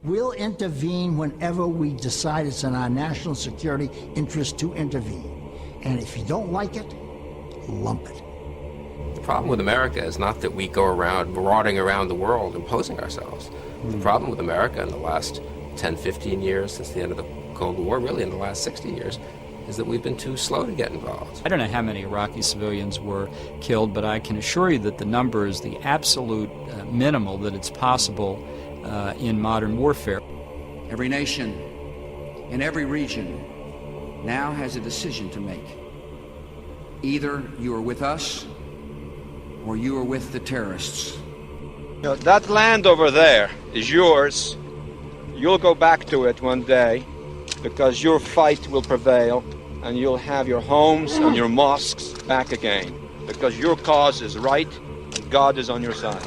We'll intervene whenever we decide it's in our national security interest to intervene. And if you don't like it, lump it. The problem with America is not that we go around marauding around the world imposing ourselves. The problem with America in the last 10, 15 years since the end of the Cold War, really in the last 60 years, is that we've been too slow to get involved. I don't know how many Iraqi civilians were killed, but I can assure you that the number is the absolute minimal that it's possible in modern warfare. Every nation in every region now has a decision to make. Either you are with us or you are with the terrorists. You know, that land over there is yours. You'll go back to it one day because your fight will prevail and you'll have your homes and your mosques back again because your cause is right and God is on your side.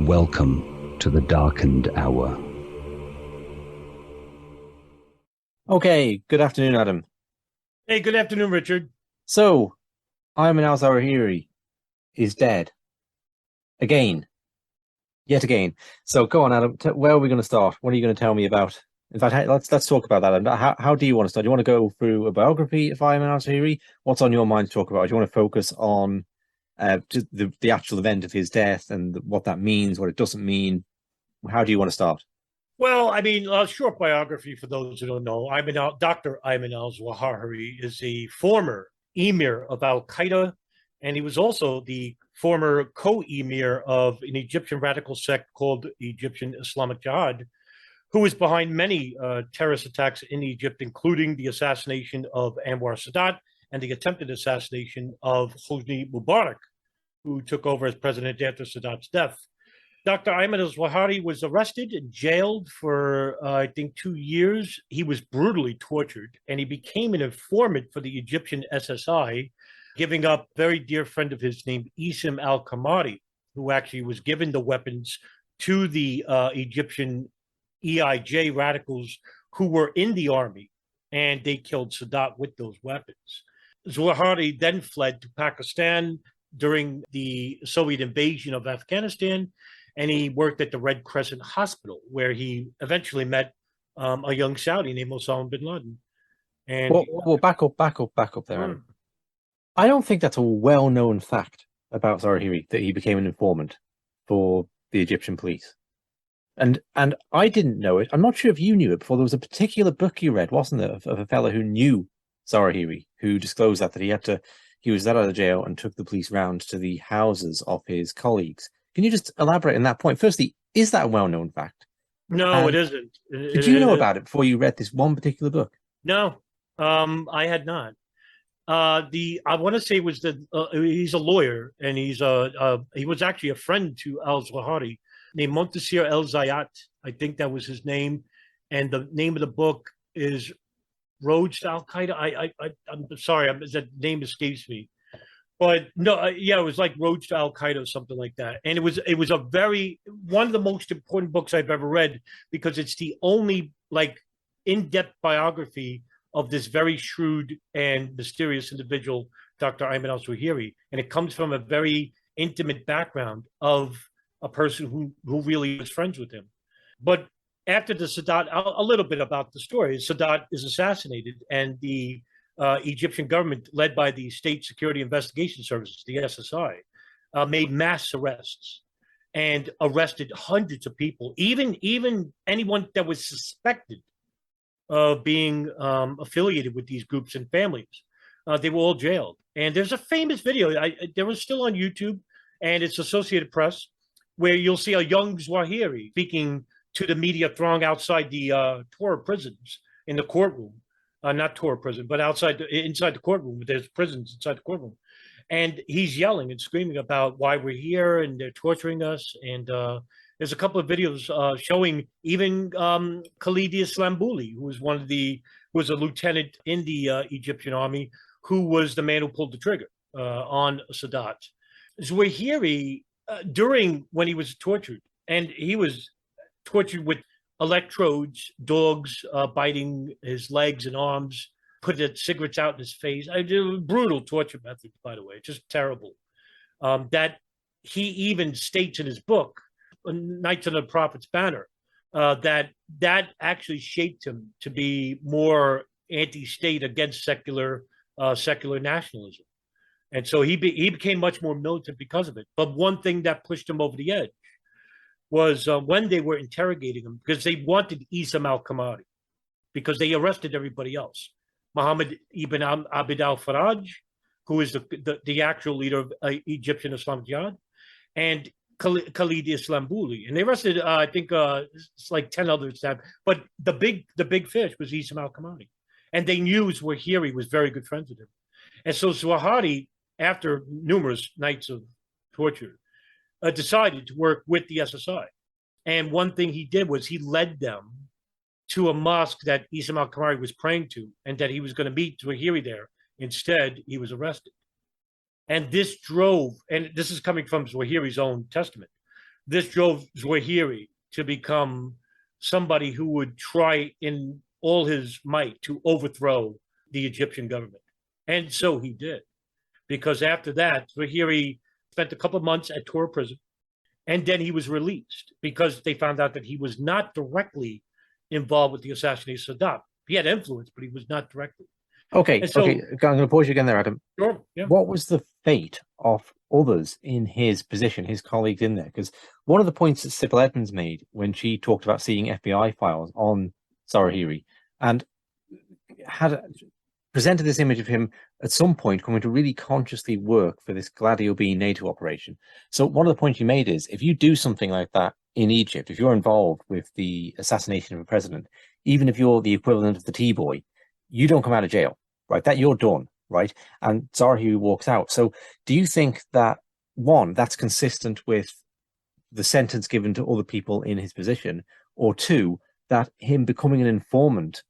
Welcome to the darkened hour. Okay, good afternoon, Adam. Hey, good afternoon, Richard. So, Ayman al Zawahiri is dead. Again. Yet again. So, go on, Adam. Where are we going to start? What are you going to tell me about? In fact, let's talk about that, Adam. How do you want to start? Do you want to go through a biography of Ayman al Zawahiri? What's on your mind to talk about? Do you want to focus on the actual event of his death and what that means, what it doesn't mean? How do you want to start? Well, I mean, a short biography for those who don't know. Dr. Ayman al Zawahiri is a former emir of Al-Qaeda, and he was also the former co-emir of an Egyptian radical sect called Egyptian Islamic Jihad, who was behind many terrorist attacks in Egypt, including the assassination of Anwar Sadat and the attempted assassination of Hosni Mubarak, who took over as president after Sadat's death. Dr. Ayman al Zawahiri was arrested and jailed for, I think, 2 years. He was brutally tortured, and he became an informant for the Egyptian SSI, giving up a very dear friend of his named Isim al-Kamari, who actually was given the weapons to the Egyptian EIJ radicals who were in the army, and they killed Sadat with those weapons. Zawahiri then fled to Pakistan during the Soviet invasion of Afghanistan, and he worked at the Red Crescent Hospital, where he eventually met a young Saudi named Osama Bin Laden. And well, back up there, Adam. I don't think that's a well-known fact about Zawahiri, that he became an informant for the Egyptian police. And I didn't know it. I'm not sure if you knew it before. There was a particular book you read, wasn't there, of a fellow who knew Zawahiri, who disclosed that he was let out of jail and took the police round to the houses of his colleagues. Can you just elaborate on that point? Firstly, is that a well-known fact? no, it isn't. Did you know about it before you read this one particular book? No, I had not. I want to say it was he's a lawyer, and he was actually a friend to al Zawahiri named Montasir El Zayat. I think that was his name, and the name of the book is Roads to Al Qaeda. I'm sorry, that name escapes me, but no, yeah, it was like Roads to Al Qaeda or something like that. And it was one of the most important books I've ever read, because it's the only in-depth biography of this very shrewd and mysterious individual, Dr. Ayman al Zawahiri, and it comes from a very intimate background of a person who really was friends with him. But after the Sadat, a little bit about the story. Sadat is assassinated, and the Egyptian government, led by the State Security Investigation Services, the SSI, made mass arrests and arrested hundreds of people, even anyone that was suspected of being affiliated with these groups and families. They were all jailed. And there's a famous video, there was still on YouTube, and it's Associated Press, where you'll see a young Zawahiri speaking to the media throng outside the Torah prisons in the courtroom. Not Torah prison, but inside the courtroom. There's prisons inside the courtroom. And he's yelling and screaming about why we're here and they're torturing us. And there's a couple of videos showing even Khalid Islambouli, who was a lieutenant in the Egyptian army, who was the man who pulled the trigger on Sadat. Zawahiri, during when he was tortured, and he was tortured with electrodes, dogs biting his legs and arms, put the cigarettes out in his face. Brutal torture methods, by the way, just terrible. That he even states in his book Knights of the Prophet's Banner, that actually shaped him to be more anti-state against secular nationalism. And so he became much more militant because of it. But one thing that pushed him over the edge was when they were interrogating him, because they wanted Isam al-Kamari, because they arrested everybody else. Muhammad ibn Abd al-Faraj, who is the actual leader of Egyptian Islamic Jihad, and Khalid Islambuli. And they arrested, I think, it's like 10 others. But the big fish was Isam al-Kamari. And they knew Zawahiri was very good friends with him. And so Zawahiri, after numerous nights of torture, decided to work with the SSI. And one thing he did was he led them to a mosque that Isam al-Kamari was praying to, and that he was going to meet Zawahiri there. Instead, he was arrested. And this drove, and this is coming from Zawahiri's own testament, this drove Zawahiri to become somebody who would try in all his might to overthrow the Egyptian government. And so he did. Because after that, Zawahiri spent a couple of months at Tora prison, and then he was released because they found out that he was not directly involved with the assassination of Sadat. He had influence, but he was not directly. Okay, so, okay. I'm going to pause you again there, Adam. Sure, yeah. What was the fate of others in his position, his colleagues in there? Because one of the points that Sybil Edmonds made when she talked about seeing FBI files on Zawahiri and had presented this image of him at some point coming to really consciously work for this Gladio B NATO operation. So one of the points you made is, if you do something like that in Egypt, if you're involved with the assassination of a president, even if you're the equivalent of the T-boy, you don't come out of jail, right? That you're done, right? And Zawahiri walks out. So do you think that, one, that's consistent with the sentence given to other people in his position, or two, that him becoming an informant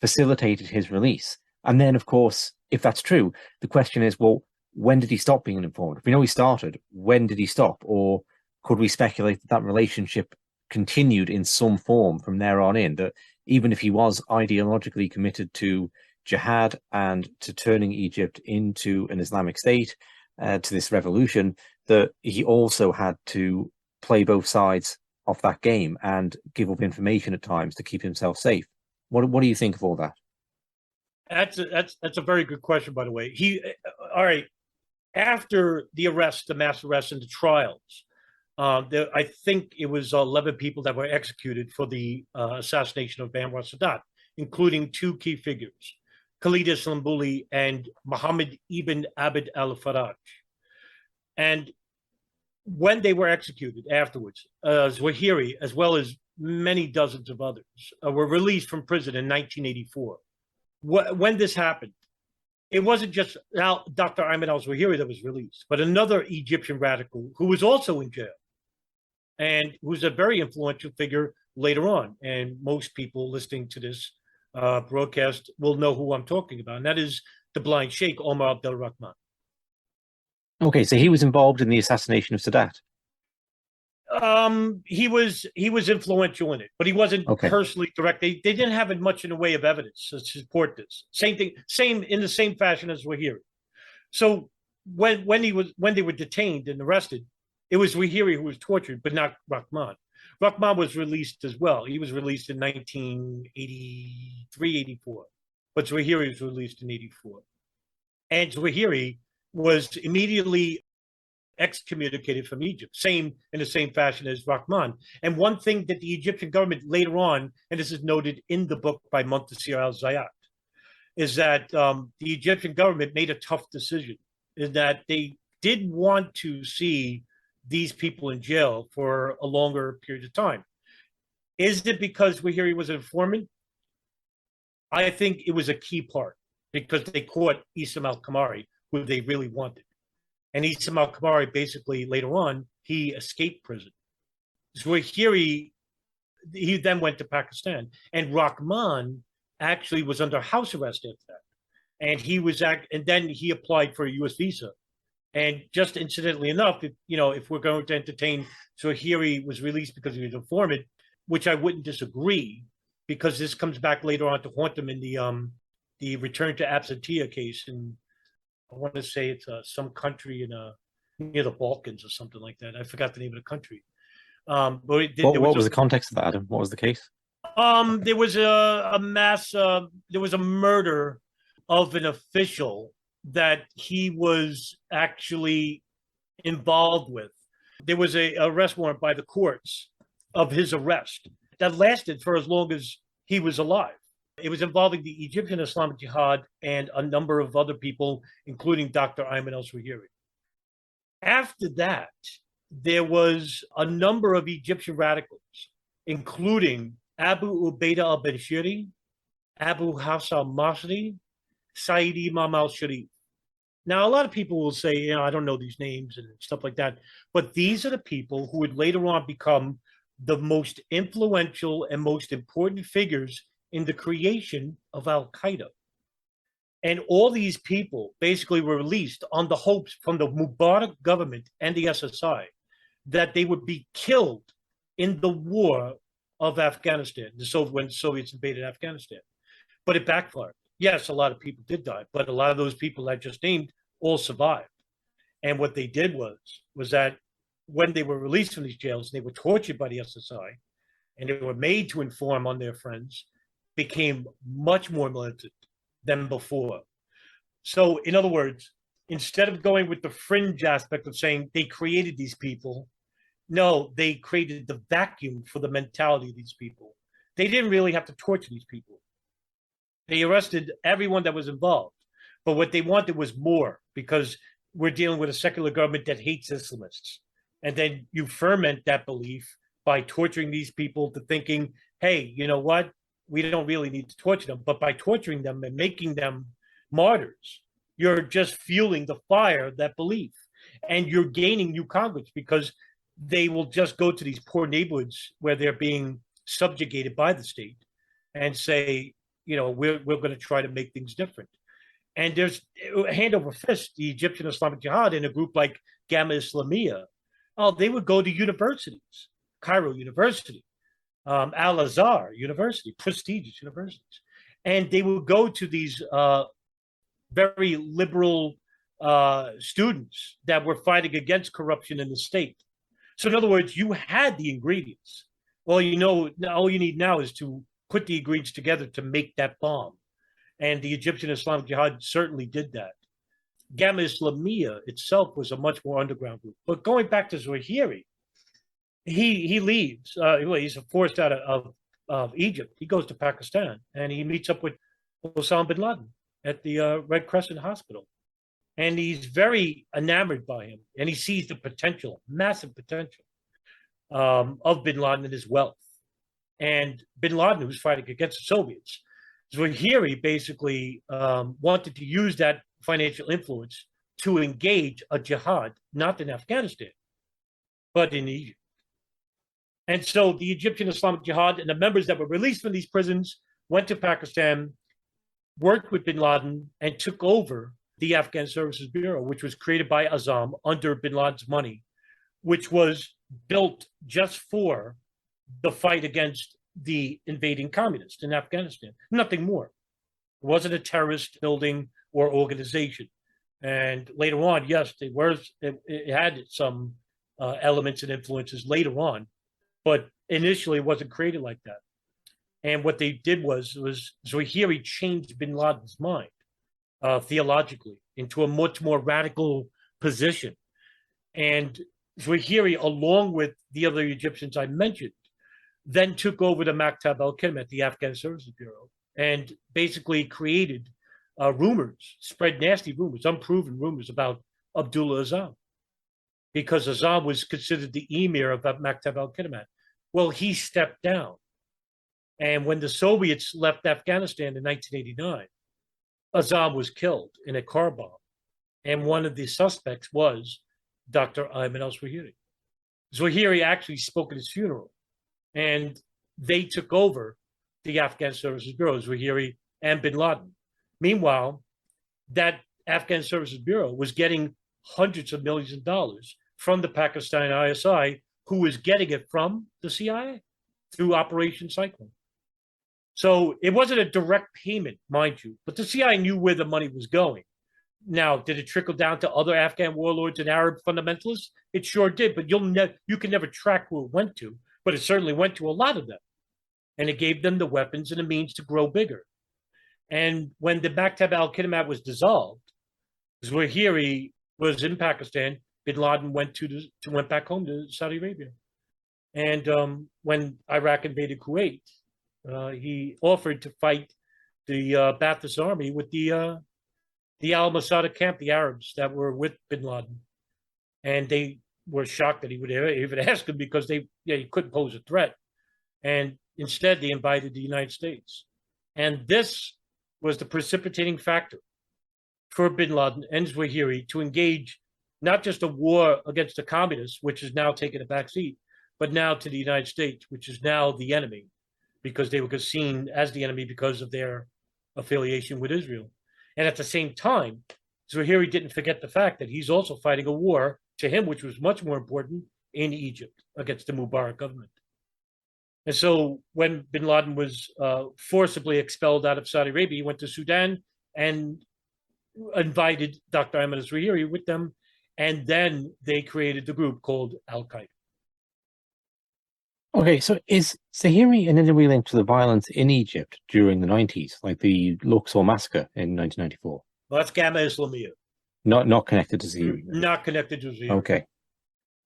facilitated his release? And then, of course, if that's true, the question is, well, when did he stop being an informant? If we know he started, when did he stop? Or could we speculate that that relationship continued in some form from there on in, that even if he was ideologically committed to jihad and to turning Egypt into an Islamic state, to this revolution, that he also had to play both sides of that game and give up information at times to keep himself safe? What do you think of all that? That's a very good question, by the way. All right. After the arrest, the mass arrest and the trials, I think it was 11 people that were executed for the assassination of Anwar Sadat, including two key figures, Khalid Islambuli and Muhammad ibn Abd al-Faraj. And when they were executed afterwards, Zawahiri, as well as many dozens of others, were released from prison in 1984. When this happened, it wasn't just Dr. Ayman al Zawahiri that was released, but another Egyptian radical who was also in jail and who's a very influential figure later on. And most people listening to this broadcast will know who I'm talking about, and that is the blind sheikh, Omar Abdel Rahman. Okay, so he was involved in the assassination of Sadat. He was influential in it, but he wasn't personally direct. They didn't have much in the way of evidence to support this. Same in the same fashion as Zawahiri. So when they were detained and arrested, it was Zawahiri who was tortured, but not Rahman. Rahman was released as well. He was released in 1983, 84, but Zawahiri was released in 84. And Zawahiri was immediately excommunicated from Egypt, in the same fashion as Rahman. And one thing that the Egyptian government later on, and this is noted in the book by Muntasir al-Zayat, is that the Egyptian government made a tough decision, in that they did want to see these people in jail for a longer period of time. Is it because Zawahiri was an informant? I think it was a key part, because they caught Isam al-Kamari, who they really wanted. And Isam al-Kamari, basically, later on, he escaped prison. Zawahiri, he then went to Pakistan. And Rahman actually was under house arrest after that. And and then he applied for a U.S. visa. And just incidentally enough, if we're going to entertain, Zawahiri was released because he was an informant, which I wouldn't disagree, because this comes back later on to haunt him in the return to absentia case in, I want to say it's some country near the Balkans or something like that. I forgot the name of the country. But What was the context of that, Adam? What was the case? There was a mass. There was a murder of an official that he was actually involved with. There was a arrest warrant by the courts of his arrest that lasted for as long as he was alive. It was involving the Egyptian Islamic Jihad and a number of other people, including Dr. Ayman al Zawahiri. After that, there was a number of Egyptian radicals, including Abu Ubaidah al-Bashiri, Abu Hafs al-Masri, Sayyid Imam al-Sharif. Now, a lot of people will say, I don't know these names and stuff like that, but these are the people who would later on become the most influential and most important figures in the creation of Al-Qaeda. And all these people basically were released on the hopes from the Mubarak government and the SSI that they would be killed in the war of Afghanistan, when the Soviets invaded Afghanistan. But it backfired. Yes, a lot of people did die, but a lot of those people I just named all survived. And what they did was that when they were released from these jails, they were tortured by the SSI, and they were made to inform on their friends, became much more militant than before. So, in other words, instead of going with the fringe aspect of saying they created these people, no, they created the vacuum for the mentality of these people. They didn't really have to torture these people. They arrested everyone that was involved. But what they wanted was more, because we're dealing with a secular government that hates Islamists. And then you ferment that belief by torturing these people to thinking, hey, you know what? We don't really need to torture them. But by torturing them and making them martyrs, you're just fueling the fire of that belief. And you're gaining new converts, because they will just go to these poor neighborhoods where they're being subjugated by the state and say, we're going to try to make things different. And there's hand over fist, the Egyptian Islamic Jihad in a group like Gamma Islamiyah. Oh, they would go to universities, Cairo University, Al-Azhar University, prestigious universities. And they would go to these very liberal students that were fighting against corruption in the state. So in other words, you had the ingredients. All you need now is to put the ingredients together to make that bomb. And the Egyptian Islamic Jihad certainly did that. Gamma Islamiyah itself was a much more underground group. But going back to Zawahiri, he leaves. He's forced out of Egypt. He goes to Pakistan, and he meets up with Osama Bin Laden at the Red Crescent Hospital. And he's very enamored by him, and he sees the potential, massive potential, of Bin Laden and his wealth. And Bin Laden was fighting against the Soviets. Zawahiri basically wanted to use that financial influence to engage a jihad, not in Afghanistan, but in Egypt. And so the Egyptian Islamic Jihad and the members that were released from these prisons went to Pakistan, worked with Bin Laden, and took over the Afghan Services Bureau, which was created by Azam under Bin Laden's money, which was built just for the fight against the invading communists in Afghanistan. Nothing more. It wasn't a terrorist building or organization. And later on, yes, it had some elements and influences later on, but initially it wasn't created like that. And what they did was Zawahiri changed Bin Laden's mind theologically into a much more radical position. And Zawahiri, along with the other Egyptians I mentioned, then took over the Maktab al-Khidmat, the Afghan Services Bureau, and basically created rumors, spread nasty rumors, unproven rumors about Abdullah Azam, because Azam was considered the emir of Maktab al-Khidmat. Well, he stepped down. And when the Soviets left Afghanistan in 1989, Azam was killed in a car bomb. And one of the suspects was Dr. Ayman al Zawahiri. Zawahiri actually spoke at his funeral. And they took over the Afghan Services Bureau, Zawahiri and Bin Laden. Meanwhile, that Afghan Services Bureau was getting hundreds of millions of dollars from the Pakistani ISI, who was getting it from the CIA through Operation Cyclone. So it wasn't a direct payment, mind you, but the CIA knew where the money was going. Now, did it trickle down to other Afghan warlords and Arab fundamentalists? It sure did, but you can never track who it went to, but it certainly went to a lot of them. And it gave them the weapons and the means to grow bigger. And when the Maktab al-Kidmat was dissolved, Zawahiri was in Pakistan, Bin Laden went back home to Saudi Arabia. And when Iraq invaded Kuwait, he offered to fight the Ba'athist army with the Al-Masri camp, the Arabs that were with Bin Laden. And they were shocked that he would even ask him because he couldn't pose a threat. And instead, they invited the United States. And this was the precipitating factor for Bin Laden and Zawahiri to engage not just a war against the communists, which has now taken a backseat, but now to the United States, which is now the enemy, because they were seen as the enemy because of their affiliation with Israel. And at the same time, Zawahiri didn't forget the fact that he's also fighting a war, to him, which was much more important, in Egypt against the Mubarak government. And so when Bin Laden was forcibly expelled out of Saudi Arabia, he went to Sudan and invited Dr. Ayman al Zawahiri with them. And then they created the group called Al-Qaeda. Okay, so is Zawahiri in any way linked to the violence in Egypt during the 90s, like the Luxor massacre in 1994? Well, that's Gamma Islamiyah. Not connected to Zawahiri? Not connected to Zawahiri. Okay.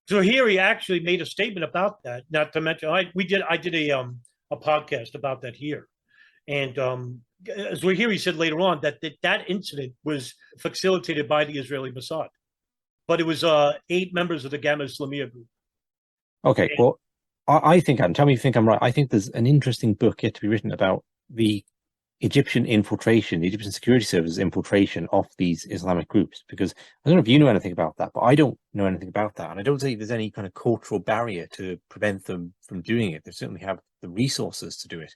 Zawahiri actually made a statement about that. Not to mention, I did a podcast about that here, and Zawahiri said later on that incident was facilitated by the Israeli Mossad, but it was 8 members of the Gamma Islamiyah group. Okay, well, I think, and tell me if you think I'm right, I think there's an interesting book yet to be written about the Egyptian infiltration, the Egyptian security services infiltration of these Islamic groups, because I don't know if you know anything about that, but I don't know anything about that. And I don't think there's any kind of cultural barrier to prevent them from doing it. They certainly have the resources to do it.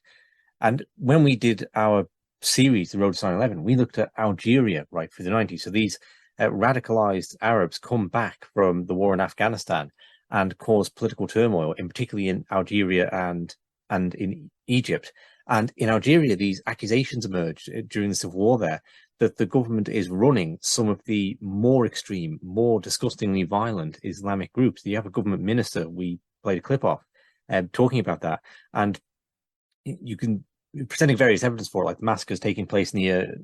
And when we did our series, The Road to 9/11, we looked at Algeria right through the 90s. So these radicalized Arabs come back from the war in Afghanistan and cause political turmoil, in particularly in Algeria and in Egypt. And in Algeria, these accusations emerged during the civil war there that the government is running some of the more extreme, more disgustingly violent Islamic groups. You have a government minister, we played a clip of, talking about that. And you can, presenting various evidence for it, like the massacres taking place near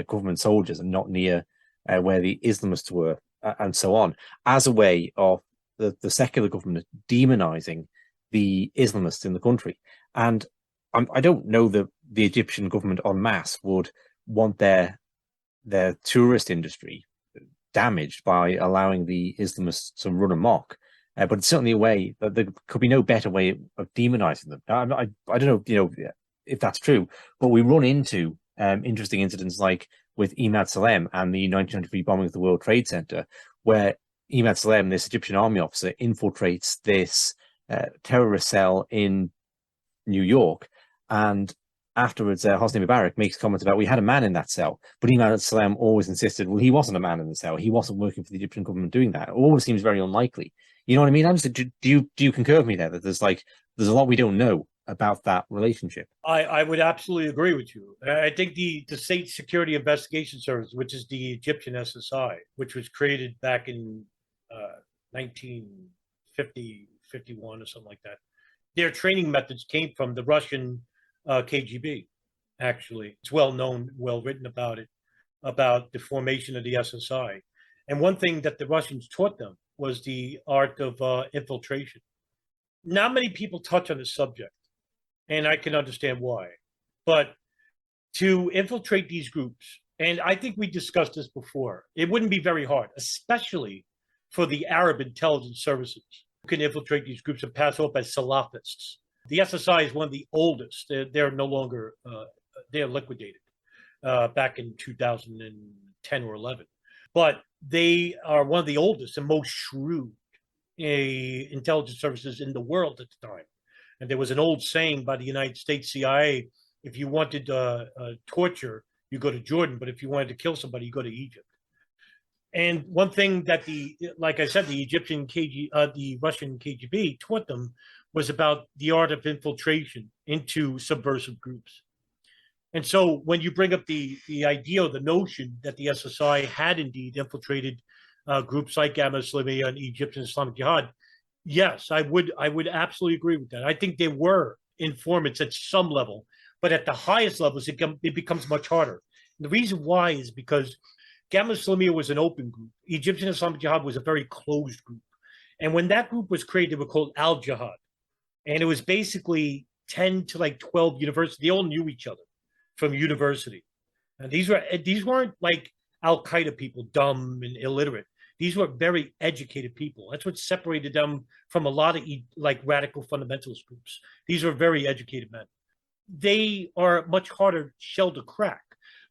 government soldiers and not near where the Islamists were, and so on, as a way of the secular government demonizing the Islamists in the country. And I don't know that the Egyptian government en masse would want their tourist industry damaged by allowing the Islamists to run amok. But it's certainly a way that there could be no better way of demonizing them. I don't know, if that's true, but we run into interesting incidents like with Imad Salem and the 1993 bombing of the World Trade Center, where Imad Salem, this Egyptian army officer, infiltrates this terrorist cell in New York. And afterwards, Hosni Mubarak makes comments about, we had a man in that cell, but Imad Salem always insisted, well, he wasn't a man in the cell. He wasn't working for the Egyptian government doing that. It always seems very unlikely. You know what I mean? Do you concur with me there that there's a lot we don't know about that relationship? I would absolutely agree with you. I think the State Security Investigation Service, which is the Egyptian SSI, which was created back in 1950, 51 or something like that, their training methods came from the Russian KGB, actually. It's well known, well written about it, about the formation of the SSI. And one thing that the Russians taught them was the art of infiltration. Not many people touch on this subject, and I can understand why. But to infiltrate these groups, and I think we discussed this before, it wouldn't be very hard, especially for the Arab intelligence services, who can infiltrate these groups and pass off as Salafists. The SSI is one of the oldest. They're no longer, they're liquidated back in 2010 or 11. But they are one of the oldest and most shrewd intelligence services in the world at the time. And there was an old saying by the United States CIA, if you wanted torture, you go to Jordan, but if you wanted to kill somebody, you go to Egypt. And one thing that like I said, the Russian KGB taught them was about the art of infiltration into subversive groups. And so when you bring up the idea or the notion that the SSI had indeed infiltrated groups like Gamma Islamiyah and Egyptian Islamic Jihad, yes, I would absolutely agree with that. I think there were informants at some level, but at the highest levels, it becomes much harder. And the reason why is because Gamma Islamiyah was an open group. Egyptian Islamic Jihad was a very closed group. And when that group was created, they were called Al-Jihad. And it was basically 10 to like 12 universities. They all knew each other from university. And these weren't like Al-Qaeda people, dumb and illiterate. These were very educated people. That's what separated them from a lot of like radical fundamentalist groups. These were very educated men. They are much harder shell to crack.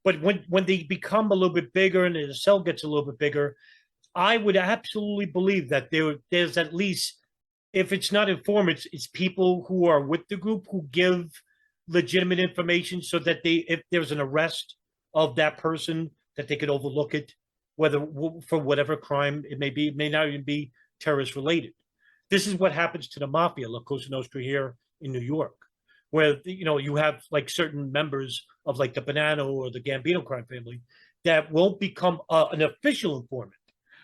But when they become a little bit bigger and the cell gets a little bit bigger, I would absolutely believe that there's at least, if it's not informants, it's people who are with the group who give legitimate information so that if there's an arrest of that person, that they could overlook it, whether for whatever crime it may be. It may not even be terrorist related. This is what happens to the mafia, La Cosa Nostra here in New York, where you have like certain members of like the Bonanno or the Gambino crime family that won't become an official informant,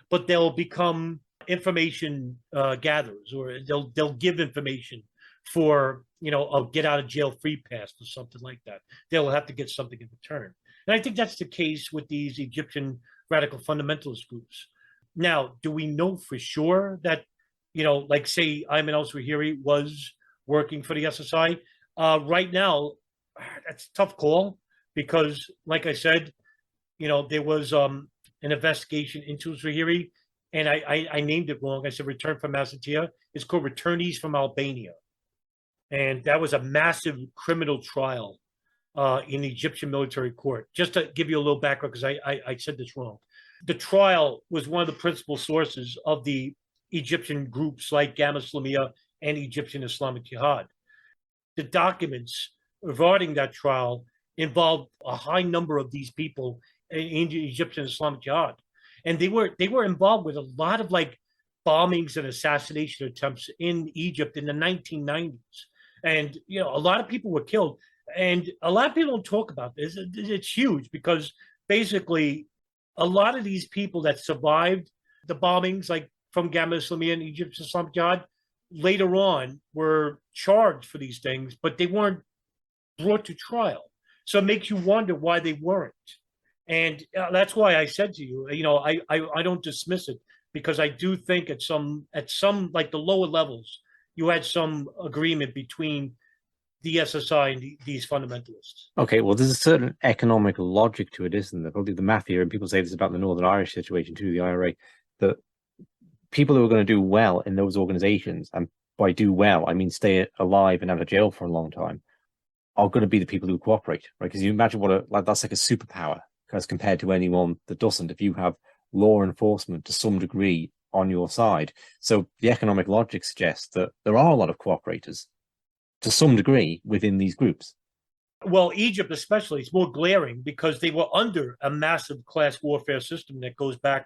but they'll become information gatherers, or they'll give information for a get out of jail free pass or something like that. They'll have to get something in return. And I think that's the case with these Egyptian radical fundamentalist groups. Now, do we know for sure that, like say Ayman al Zawahiri was working for the SSI? Right now, that's a tough call because, like I said, there was an investigation into Zawahiri, and I named it wrong. I said return from Macedonia. It's called Returnees from Albania. And that was a massive criminal trial in the Egyptian military court. Just to give you a little background, because I said this wrong. The trial was one of the principal sources of the Egyptian groups like Gamma Islamiyah and Egyptian Islamic Jihad. The documents regarding that trial involved a high number of these people in the Egyptian Islamic Jihad. And they were involved with a lot of like bombings and assassination attempts in Egypt in the 1990s. And, a lot of people were killed. And a lot of people don't talk about this. It's huge because basically a lot of these people that survived the bombings, like from Gamma Islamiyah and Egyptian Islamic Jihad, later on were charged for these things, but they weren't brought to trial. So it makes you wonder why they weren't. And that's why I said to you, I don't dismiss it, because I do think at some like the lower levels, you had some agreement between the SSI and these fundamentalists. Okay, well, there's a certain economic logic to it, isn't there? Probably the mafia, and people say this about the Northern Irish situation too, the IRA, that people who are going to do well in those organizations, and by do well, I mean stay alive and out of jail for a long time, are going to be the people who cooperate, right? Because you imagine that's like a superpower as compared to anyone that doesn't. If you have law enforcement to some degree on your side. So the economic logic suggests that there are a lot of cooperators to some degree within these groups. Well, Egypt especially, it's more glaring because they were under a massive class warfare system that goes back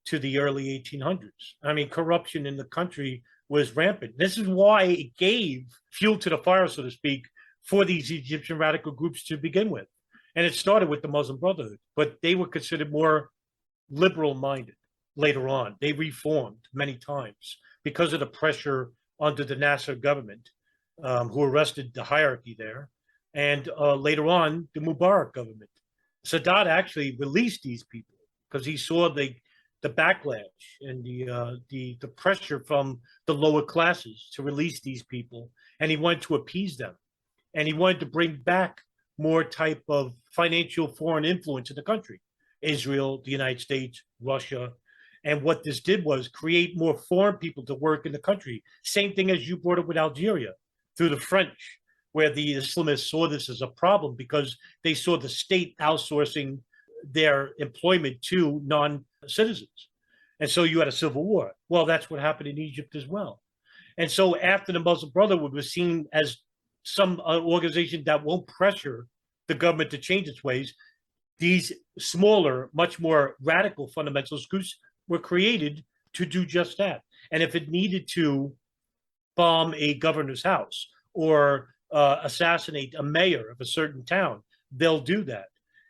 to the early 1800s. I mean, corruption in the country was rampant. This is why it gave fuel to the fire, so to speak, for these Egyptian radical groups to begin with. And it started with the Muslim Brotherhood, but they were considered more liberal-minded later on. They reformed many times because of the pressure under the Nasser government, who arrested the hierarchy there. And later on, the Mubarak government. Sadat actually released these people because he saw the backlash and the pressure from the lower classes to release these people. And he wanted to appease them. And he wanted to bring back more type of financial foreign influence in the country. Israel, the United States, Russia. And what this did was create more foreign people to work in the country. Same thing as you brought up with Algeria through the French, where the Islamists saw this as a problem because they saw the state outsourcing their employment to non-citizens. And so you had a civil war. Well, that's what happened in Egypt as well. And so after the Muslim Brotherhood was seen as some organization that won't pressure the government to change its ways, these smaller, much more radical fundamentalist groups were created to do just that. And if it needed to bomb a governor's house or assassinate a mayor of a certain town, they'll do that.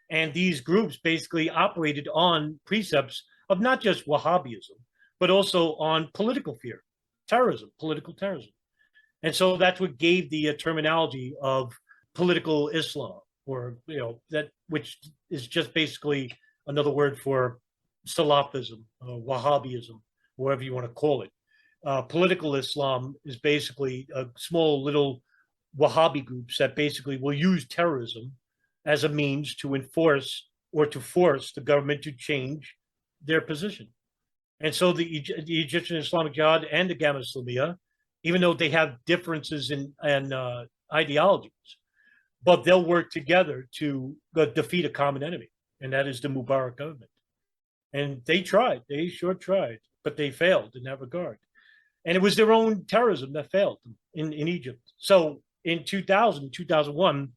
And these groups basically operated on precepts of not just Wahhabism, but also on political fear, terrorism, political terrorism. And so that's what gave the terminology of political Islam, or that, which is just basically another word for Salafism, Wahhabism, whatever you want to call it. Political Islam is basically a small little Wahhabi groups that basically will use terrorism as a means to enforce or to force the government to change their position. And so the Egyptian Islamic Jihad and the Gamma Islamiyah, even though they have differences in ideologies, but they'll work together to defeat a common enemy, and that is the Mubarak government. And they sure tried, but they failed in that regard. And it was their own terrorism that failed them in Egypt. So in 2001,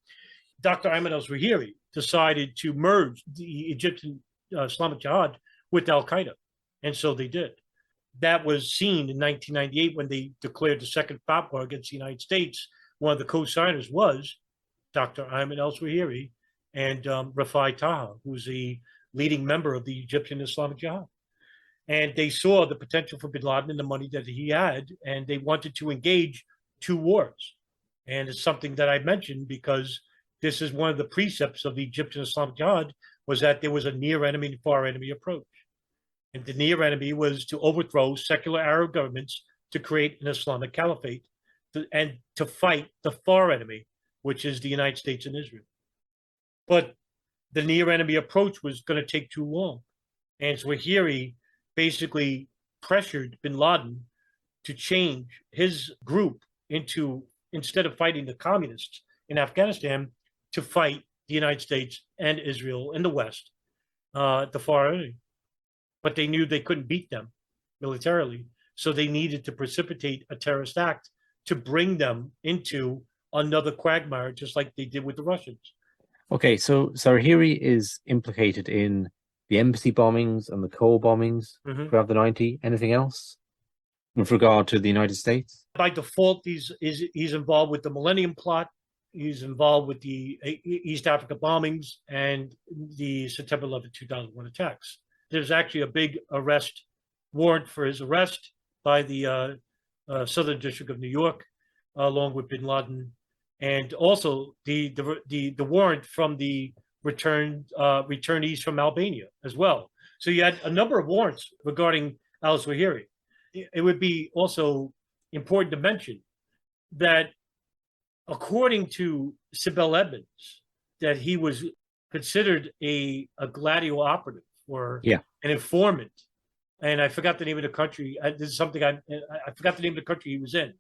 Dr. Ayman al Zawahiri decided to merge the Egyptian Islamic Jihad with Al-Qaeda. And so they did. That was seen in 1998 when they declared the second fatwa against the United States. One of the co-signers was Dr. Ayman al Zawahiri and Rafai Taha, who's the leading member of the Egyptian Islamic Jihad. And they saw the potential for bin Laden and the money that he had, and they wanted to engage two wars. And it's something that I mentioned because this is one of the precepts of the Egyptian Islamic Jihad, was that there was a near enemy and far enemy approach. And the near enemy was to overthrow secular Arab governments to create an Islamic caliphate and to fight the far enemy, which is the United States and Israel. But the near enemy approach was going to take too long. And Zawahiri basically pressured bin Laden to change his group into, instead of fighting the communists in Afghanistan, to fight the United States and Israel and the West, the far enemy. But they knew they couldn't beat them militarily, so they needed to precipitate a terrorist act to bring them into another quagmire, just like they did with the Russians. Okay, so Zawahiri is implicated in the embassy bombings and the coal bombings throughout the 90s. Anything else with regard to the United States? By default, he's involved with the Millennium Plot. He's involved with the East Africa bombings and the September 11, 2001 attacks. There's actually a big arrest warrant for his arrest by the Southern District of New York, along with bin Laden, and also the warrant from the returnees from Albania as well. So you had a number of warrants regarding al Zawahiri. It would be also important to mention that according to Sibel Edmonds, that he was considered a Gladio operative or an informant. And I forgot the name of the country. This is something I forgot the name of the country he was in.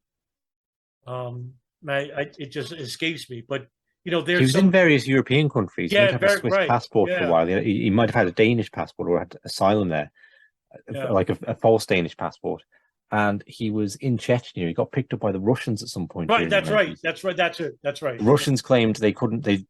It just escapes me. But he was in various European countries. Yeah, he might have a Swiss passport for a while. He might have had a Danish passport or had asylum there, like a false Danish passport. And he was in Chechnya. He got picked up by the Russians at some point. Right, that's right. That's right. That's it. That's right. The Russians claimed they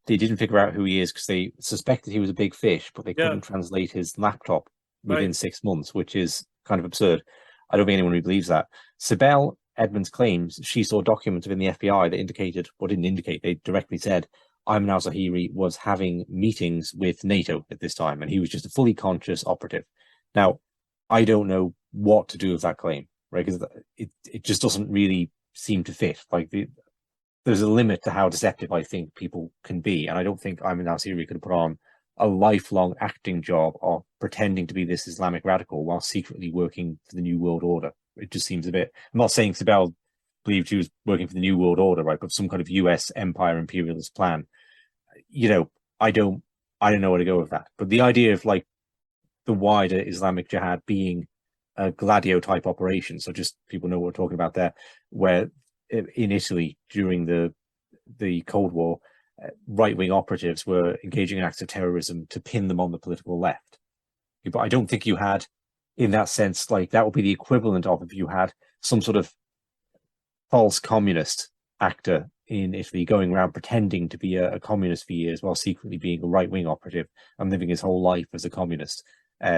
didn't figure out who he is because they suspected he was a big fish, but they couldn't translate his laptop within 6 months, which is kind of absurd. I don't think anyone who believes that. Sibel Edmonds claims she saw documents within the FBI that indicated, or didn't indicate, they directly said Ayman al Zawahiri was having meetings with NATO at this time, and he was just a fully conscious operative. Now, I don't know what to do with that claim, right? Because it just doesn't really seem to fit. Like there's a limit to how deceptive I think people can be, and I don't think Ayman al Zawahiri could put on a lifelong acting job of pretending to be this Islamic radical while secretly working for the New World Order. It just seems a bit. I'm not saying Sibel believed she was working for the New World Order, right? But some kind of U.S. empire imperialist plan. I don't know where to go with that. But the idea of like the wider Islamic Jihad being a Gladio type operation, so just people know what we're talking about there, where in Italy during the Cold War, right-wing operatives were engaging in acts of terrorism to pin them on the political left. But I don't think you had, in that sense, like that would be the equivalent of if you had some sort of false communist actor in Italy going around pretending to be a communist for years while secretly being a right-wing operative and living his whole life as a communist,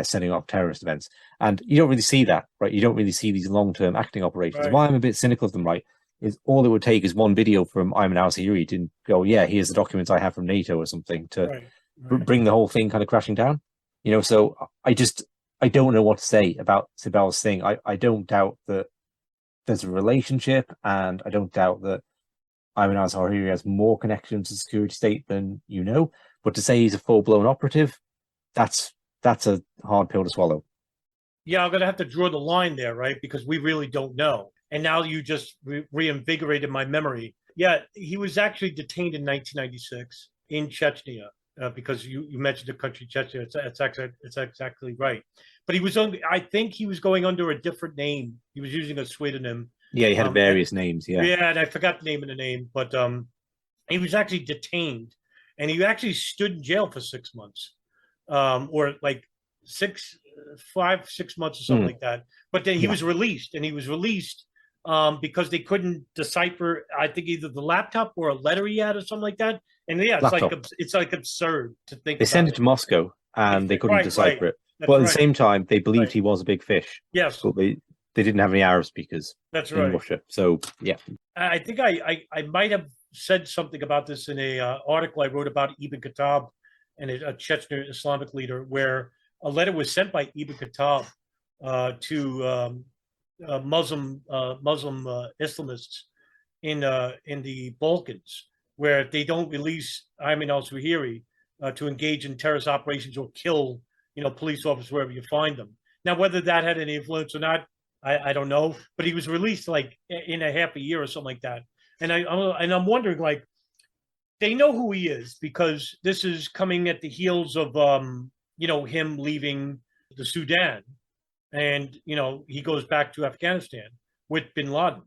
setting up terrorist events. And you don't really see that, right? You don't really see these long-term acting operations. Right. Why I'm a bit cynical of them, right? is all it would take is one video from Ayman al Zawahiri to go, yeah, here's the documents I have from NATO or something to bring the whole thing kind of crashing down. So I don't know what to say about Sibel's thing. I don't doubt that there's a relationship, and I don't doubt that Ayman al Zawahiri has more connections to the security state than but to say he's a full-blown operative, that's a hard pill to swallow. Yeah, I'm going to have to draw the line there, right? Because we really don't know. And now you just reinvigorated my memory. Yeah, he was actually detained in 1996 in Chechnya because you mentioned the country Chechnya. It's exactly right. But I think he was going under a different name. He was using a pseudonym. Yeah, he had various names. Yeah. Yeah, and I forgot the name of the name. But he was actually detained. And he actually stood in jail for 6 months, or like 6 months or something like that. But then he was released, and he was released because they couldn't decipher, I think, either the laptop or a letter he had or something like that. And yeah, it's like absurd to think. They sent it to Moscow, and they couldn't decipher it. But at the same time, they believed he was a big fish. Yes, but they didn't have any Arab speakers. That's in Russia. So yeah, I think I might have said something about this in a article I wrote about Ibn Khattab and a Chechen Islamic leader, where a letter was sent by Ibn Khattab to Muslim Islamists in the Balkans, where they don't release Ayman al Zawahiri to engage in terrorist operations or kill police officers wherever you find them. Now, whether that had any influence or not, I don't know. But he was released like in a half a year or something like that. And I'm wondering, like, they know who he is because this is coming at the heels of him leaving the Sudan, and he goes back to Afghanistan with Bin Laden.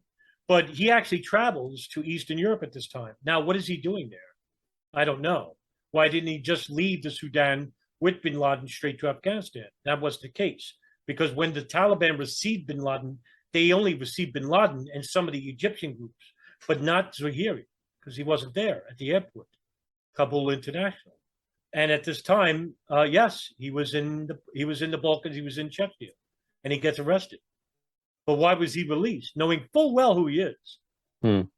But he actually travels to Eastern Europe at this time. Now, what is he doing there? I don't know. Why didn't he just leave the Sudan with Bin Laden straight to Afghanistan? That was the case, because when the Taliban received Bin Laden, they only received Bin Laden and some of the Egyptian groups, but not Zawahiri, because he wasn't there at the airport, Kabul International. And at this time, yes, he was in the Balkans, he was in Chechnya, and he gets arrested. But why was he released, knowing full well who he is? And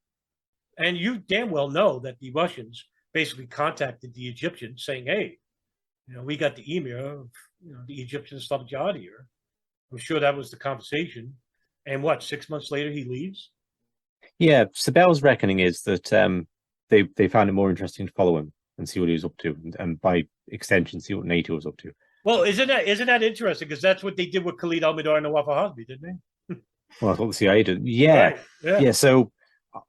you damn well know that the Russians basically contacted the Egyptians saying, "Hey, we got the emir of the Egyptian Islamic Jihad here." I'm sure that was the conversation. And 6 months later, he leaves. Yeah, Sibel's reckoning is that they found it more interesting to follow him and see what he was up to, and by extension, see what NATO was up to. Well, isn't that interesting? Because that's what they did with Khalid al-Mihdhar and Nawaf al-Hazmi, didn't they? Well, that's what the CIA did. Yeah. Right. Yeah. So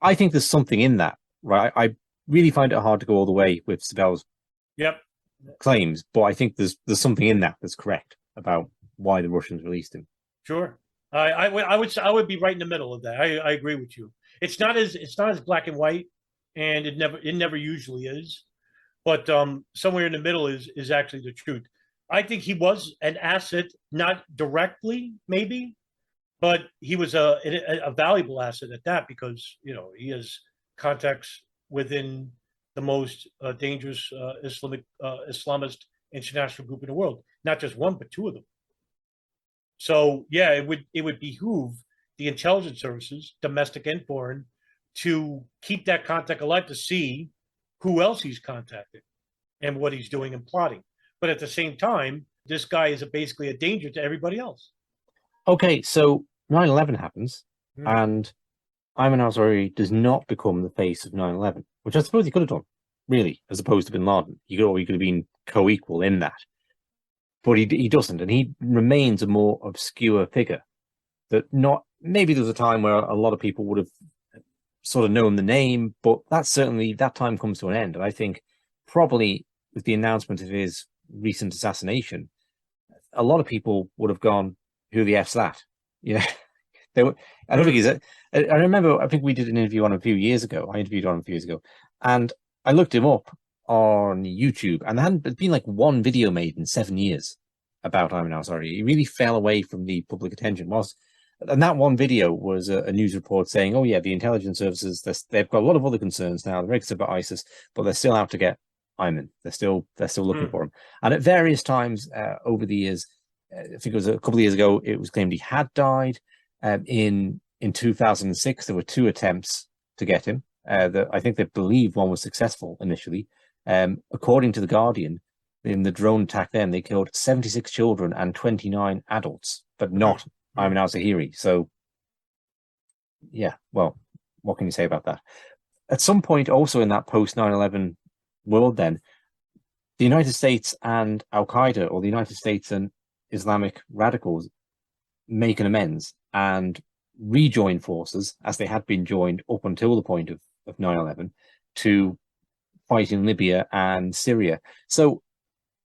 I think there's something in that, right? I really find it hard to go all the way with Sibel's claims, but I think there's something in that that's correct about why the Russians released him. Sure. I would be right in the middle of that. I agree with you. It's not as black and white, and it never usually is. But somewhere in the middle is actually the truth. I think he was an asset, not directly, maybe, but he was a valuable asset at that, because he has contacts within the most dangerous Islamist international group in the world. Not just one, but two of them. So yeah, it would behoove the intelligence services, domestic and foreign, to keep that contact alive, to see who else he's contacting and what he's doing and plotting. But at the same time, this guy is basically a danger to everybody else. Okay, so 9/11 happens, and Ayman al Zawahiri does not become the face of 9/11, which I suppose he could have done, really, as opposed to Bin Laden. He could have been co-equal in that. But he doesn't, and he remains a more obscure figure. Maybe there's a time where a lot of people would have sort of known the name, but that time comes to an end. And I think probably with the announcement of his recent assassination, a lot of people would have gone, "Who the F's that?" I don't think I remember, I think we did an interview on him a few years ago. I interviewed on him a few years ago, and I looked him up on YouTube, and there's been like one video made in 7 years about Ayman al Zawahiri. He really fell away from the public attention. And that one video was a news report saying, "Oh yeah, the intelligence services, they've got a lot of other concerns now. They're very concerned about ISIS, but they're still out to get Ayman. They're still looking for him." And at various times over the years, I think it was a couple of years ago, it was claimed he had died. In in 2006, there were 2 attempts to get him. I think they believe one was successful initially. According to The Guardian, in the drone attack then, they killed 76 children and 29 adults, but not Ayman al Zawahiri. So, yeah, well, what can you say about that? At some point, also in that post 9/11 world, then, the United States and Al Qaeda, or the United States and Islamic radicals, make an amends and rejoin forces, as they had been joined up until the point of 9/11, to fight in Libya and Syria. So,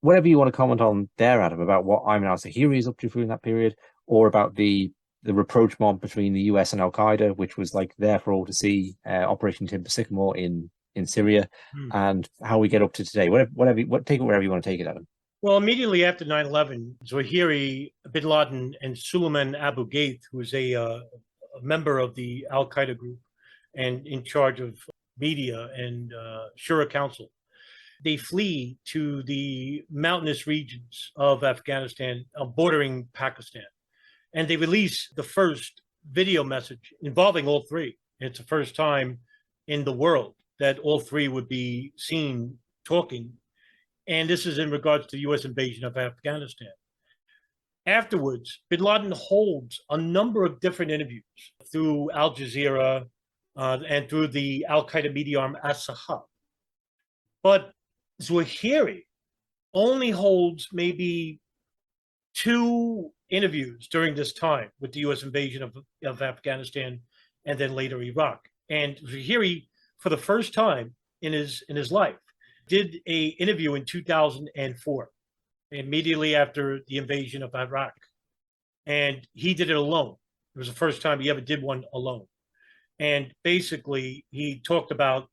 whatever you want to comment on there, Adam, about what Ayman al Zawahiri is up to during that period, or about the rapprochement between the US and Al Qaeda, which was like there for all to see, Operation Timber Sycamore in Syria, and how we get up to today. Take it wherever you want to take it, Adam. Well, immediately after 9/11, Zawahiri, Bin Laden, and Suleiman Abu Ghaith, who was a member of the Al Qaeda group and in charge of media and Shura Council, they flee to the mountainous regions of Afghanistan, bordering Pakistan. And they release the first video message involving all three. It's the first time in the world that all three would be seen talking. And this is in regards to the U.S. invasion of Afghanistan. Afterwards, Bin Laden holds a number of different interviews through Al Jazeera and through the Al Qaeda media arm As-Sahab. But Zawahiri only holds maybe 2 interviews during this time with the U.S. invasion of Afghanistan and then later Iraq. And Zawahiri, for the first time in his life, did a interview in 2004, immediately after the invasion of Iraq. And he did it alone. It was the first time he ever did one alone. And basically, he talked about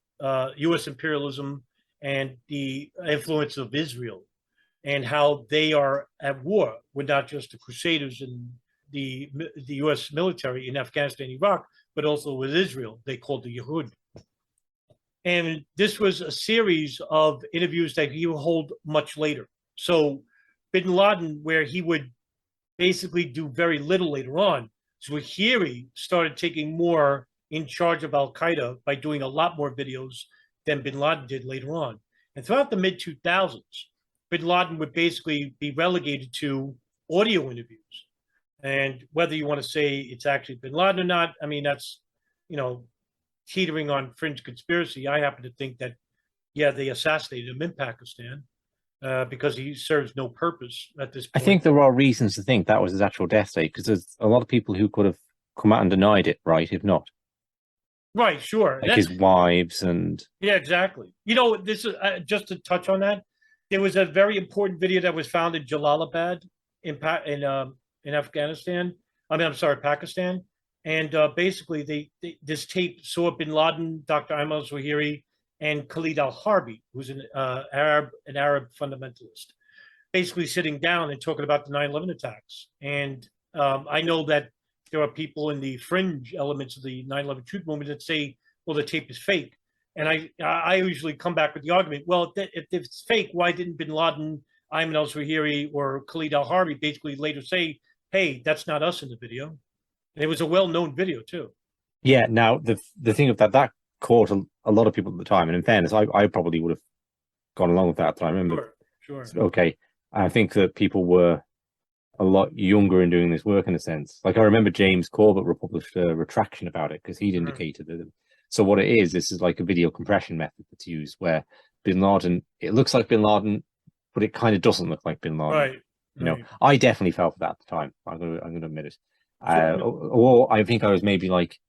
U.S. imperialism and the influence of Israel and how they are at war with not just the Crusaders and the U.S. military in Afghanistan and Iraq, but also with Israel. They called the Yahud. And this was a series of interviews that he would hold much later. So Bin Laden, where he would basically do very little later on, Zawahiri started taking more in charge of Al Qaeda by doing a lot more videos than Bin Laden did later on. And throughout the mid-2000s, Bin Laden would basically be relegated to audio interviews. And whether you want to say it's actually Bin Laden or not, I mean, that's, teetering on fringe conspiracy. I happen to think that, yeah, they assassinated him in Pakistan because he serves no purpose at this point. I think there are reasons to think that was his actual death date, because there's a lot of people who could have come out and denied it, right, if not. Right, sure. Like his wives and... Yeah, exactly. This is just to touch on that. There was a very important video that was found in Jalalabad in Afghanistan. Pakistan. And basically, this tape saw Bin Laden, Dr. Ayman al Zawahiri, and Khalid al-Harbi, who's an Arab fundamentalist, basically sitting down and talking about the 9/11 attacks. And I know that there are people in the fringe elements of the 9/11 truth movement that say, well, the tape is fake. And I usually come back with the argument, well, if it's fake, why didn't Bin Laden, Ayman al Zawahiri, or Khalid al-Harbi basically later say, hey, that's not us in the video? And it was a well-known video, too. Yeah, now, the thing of that caught a lot of people at the time. And in fairness, I probably would have gone along with that. I remember. Sure. Okay. I think that people were a lot younger in doing this work, in a sense. Like, I remember James Corbett republished a retraction about it because he'd indicated that. So what it is, this is like a video compression method that's used where Bin Laden, it looks like Bin Laden, but it kind of doesn't look like Bin Laden. Right. I definitely fell for that at the time. I'm going to admit it. Or I think I was maybe like,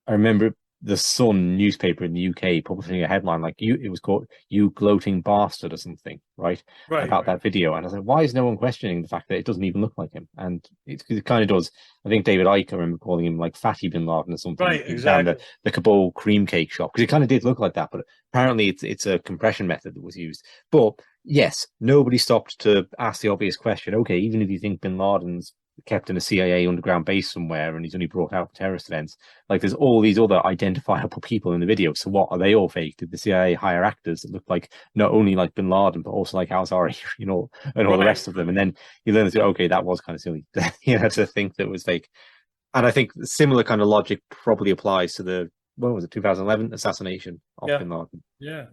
I remember the Sun newspaper in the UK publishing a headline like it was called "You Gloating Bastard" or something, right? About that video, and I was like, why is no one questioning the fact that it doesn't even look like him? And it kind of does. I think David Icke, I remember calling him like Fatty Bin Laden or something. Right, exactly. The Kabul cream cake shop, because it kind of did look like that, but apparently it's a compression method that was used. But yes, nobody stopped to ask the obvious question. Okay, even if you think Bin Laden's kept in a CIA underground base somewhere and he's only brought out for terrorist events, like there's all these other identifiable people in the video. So what, are they all fake? Did the CIA hire actors that look like not only like Bin Laden but also like Al Zawahiri, and all the rest of them? And then you learn that, okay, that was kind of silly, to think that it was fake. And I think similar kind of logic probably applies to the, what was it, 2011 assassination of Yeah. Bin Laden. Yeah.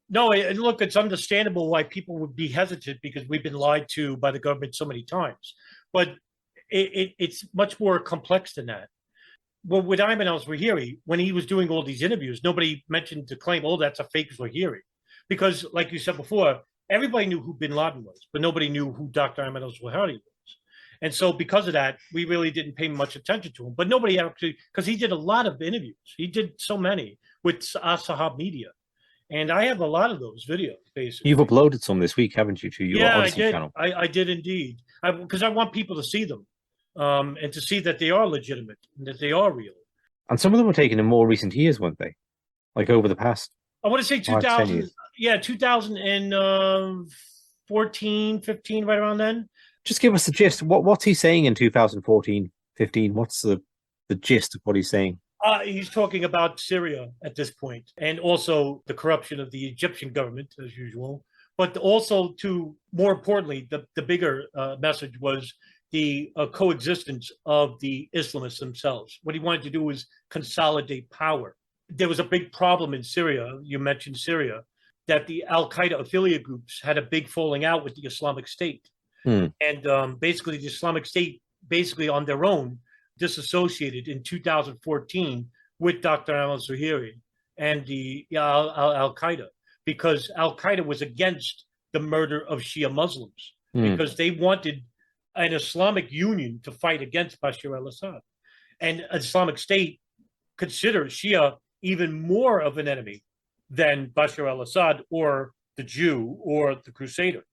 No, look, it's understandable why people would be hesitant because we've been lied to by the government so many times. But it's much more complex than that. Well, with Ayman al Zawahiri, when he was doing all these interviews, nobody mentioned to claim, oh, that's a fake Zawahiri. Because, like you said before, everybody knew who Bin Laden was, but nobody knew who Dr. Ayman al Zawahiri was. And so because of that, we really didn't pay much attention to him. But nobody actually, because he did a lot of interviews. He did so many with Sahab Media. And I have a lot of those videos, basically. You've uploaded some this week, haven't you, to your Odyssey channel? I did indeed. Because I want people to see them and to see that they are legitimate and that they are real. And some of them were taken in more recent years, weren't they? Like over the past, I want to say 2000, 2014, 15, right around then. Just give us the gist. What's he saying in 2014, 15? What's the gist of what he's saying? He's talking about Syria at this point, and also the corruption of the Egyptian government, as usual. But also, more importantly, the bigger message was the coexistence of the Islamists themselves. What he wanted to do was consolidate power. There was a big problem in Syria. You mentioned Syria, that the Al-Qaeda affiliate groups had a big falling out with the Islamic State. And basically, the Islamic State, basically on their own, disassociated in 2014 with Dr. Ayman al Zawahiri and the Al-Qaeda, because Al-Qaeda was against the murder of Shia Muslims, because they wanted an Islamic Union to fight against Bashar al-Assad. And Islamic State considers Shia even more of an enemy than Bashar al-Assad or the Jew or the Crusader.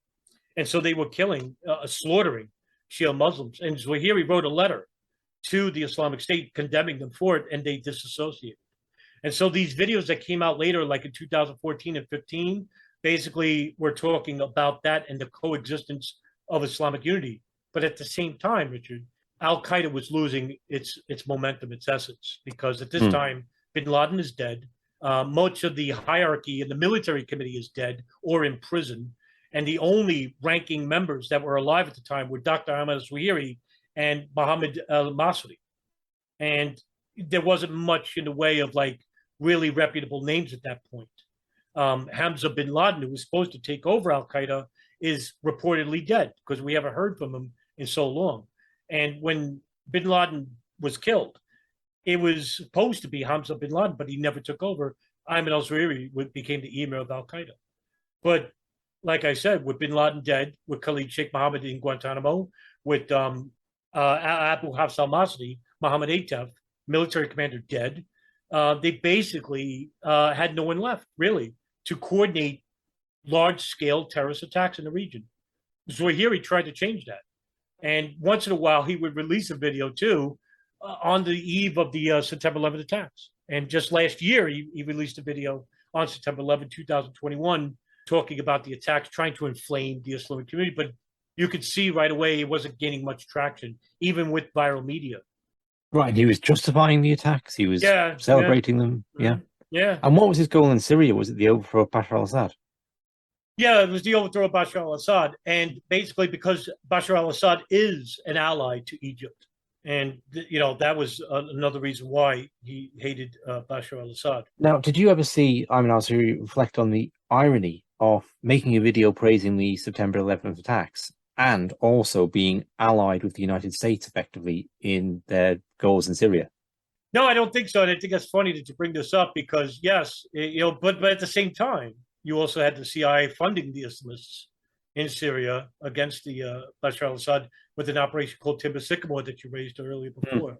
And so they were killing, slaughtering Shia Muslims. And Zawahiri wrote a letter to the Islamic State condemning them for it, and they disassociated. And so these videos that came out later, like in 2014 and 15, basically were talking about that and the coexistence of Islamic unity. But at the same time, Richard, Al-Qaeda was losing its momentum, its essence, because at this time, Bin Laden is dead. Much of the hierarchy in the military committee is dead or in prison. And the only ranking members that were alive at the time were Dr. Ayman al Zawahiri and Mohammed Al-Masri. And there wasn't much in the way of like really reputable names at that point. Hamza bin Laden, who was supposed to take over Al-Qaeda, is reportedly dead because we haven't heard from him in so long. And when bin Laden was killed, it was supposed to be Hamza bin Laden, but he never took over. Ayman al Zawahiri became the emir of Al-Qaeda. But like I said, with bin Laden dead, with Khalid Sheikh Mohammed in Guantanamo, with Abu Hafs al-Masri, Mohammed Atef, military commander, dead, they basically had no one left, really, to coordinate large-scale terrorist attacks in the region. Zawahiri tried to change that. And once in a while, he would release a video, too, on the eve of the September 11 attacks. And just last year, he released a video on September 11, 2021, talking about the attacks, trying to inflame the Islamic community. But you could see right away it wasn't gaining much traction, even with viral media. Right, he was justifying the attacks. He was celebrating them. Yeah. Yeah. And what was his goal in Syria? Was it the overthrow of Bashar al-Assad? Yeah, it was the overthrow of Bashar al-Assad. And basically because Bashar al-Assad is an ally to Egypt. And, that was another reason why he hated Bashar al-Assad. Now, did you ever see Ayman al Zawahiri reflect on the irony of making a video praising the September 11th attacks and also being allied with the United States effectively in their goals in Syria? No, I don't think so. And I think that's funny that you bring this up because, yes, but at the same time, you also had the CIA funding the Islamists in Syria against the Bashar al-Assad with an operation called Timber Sycamore that you raised earlier before.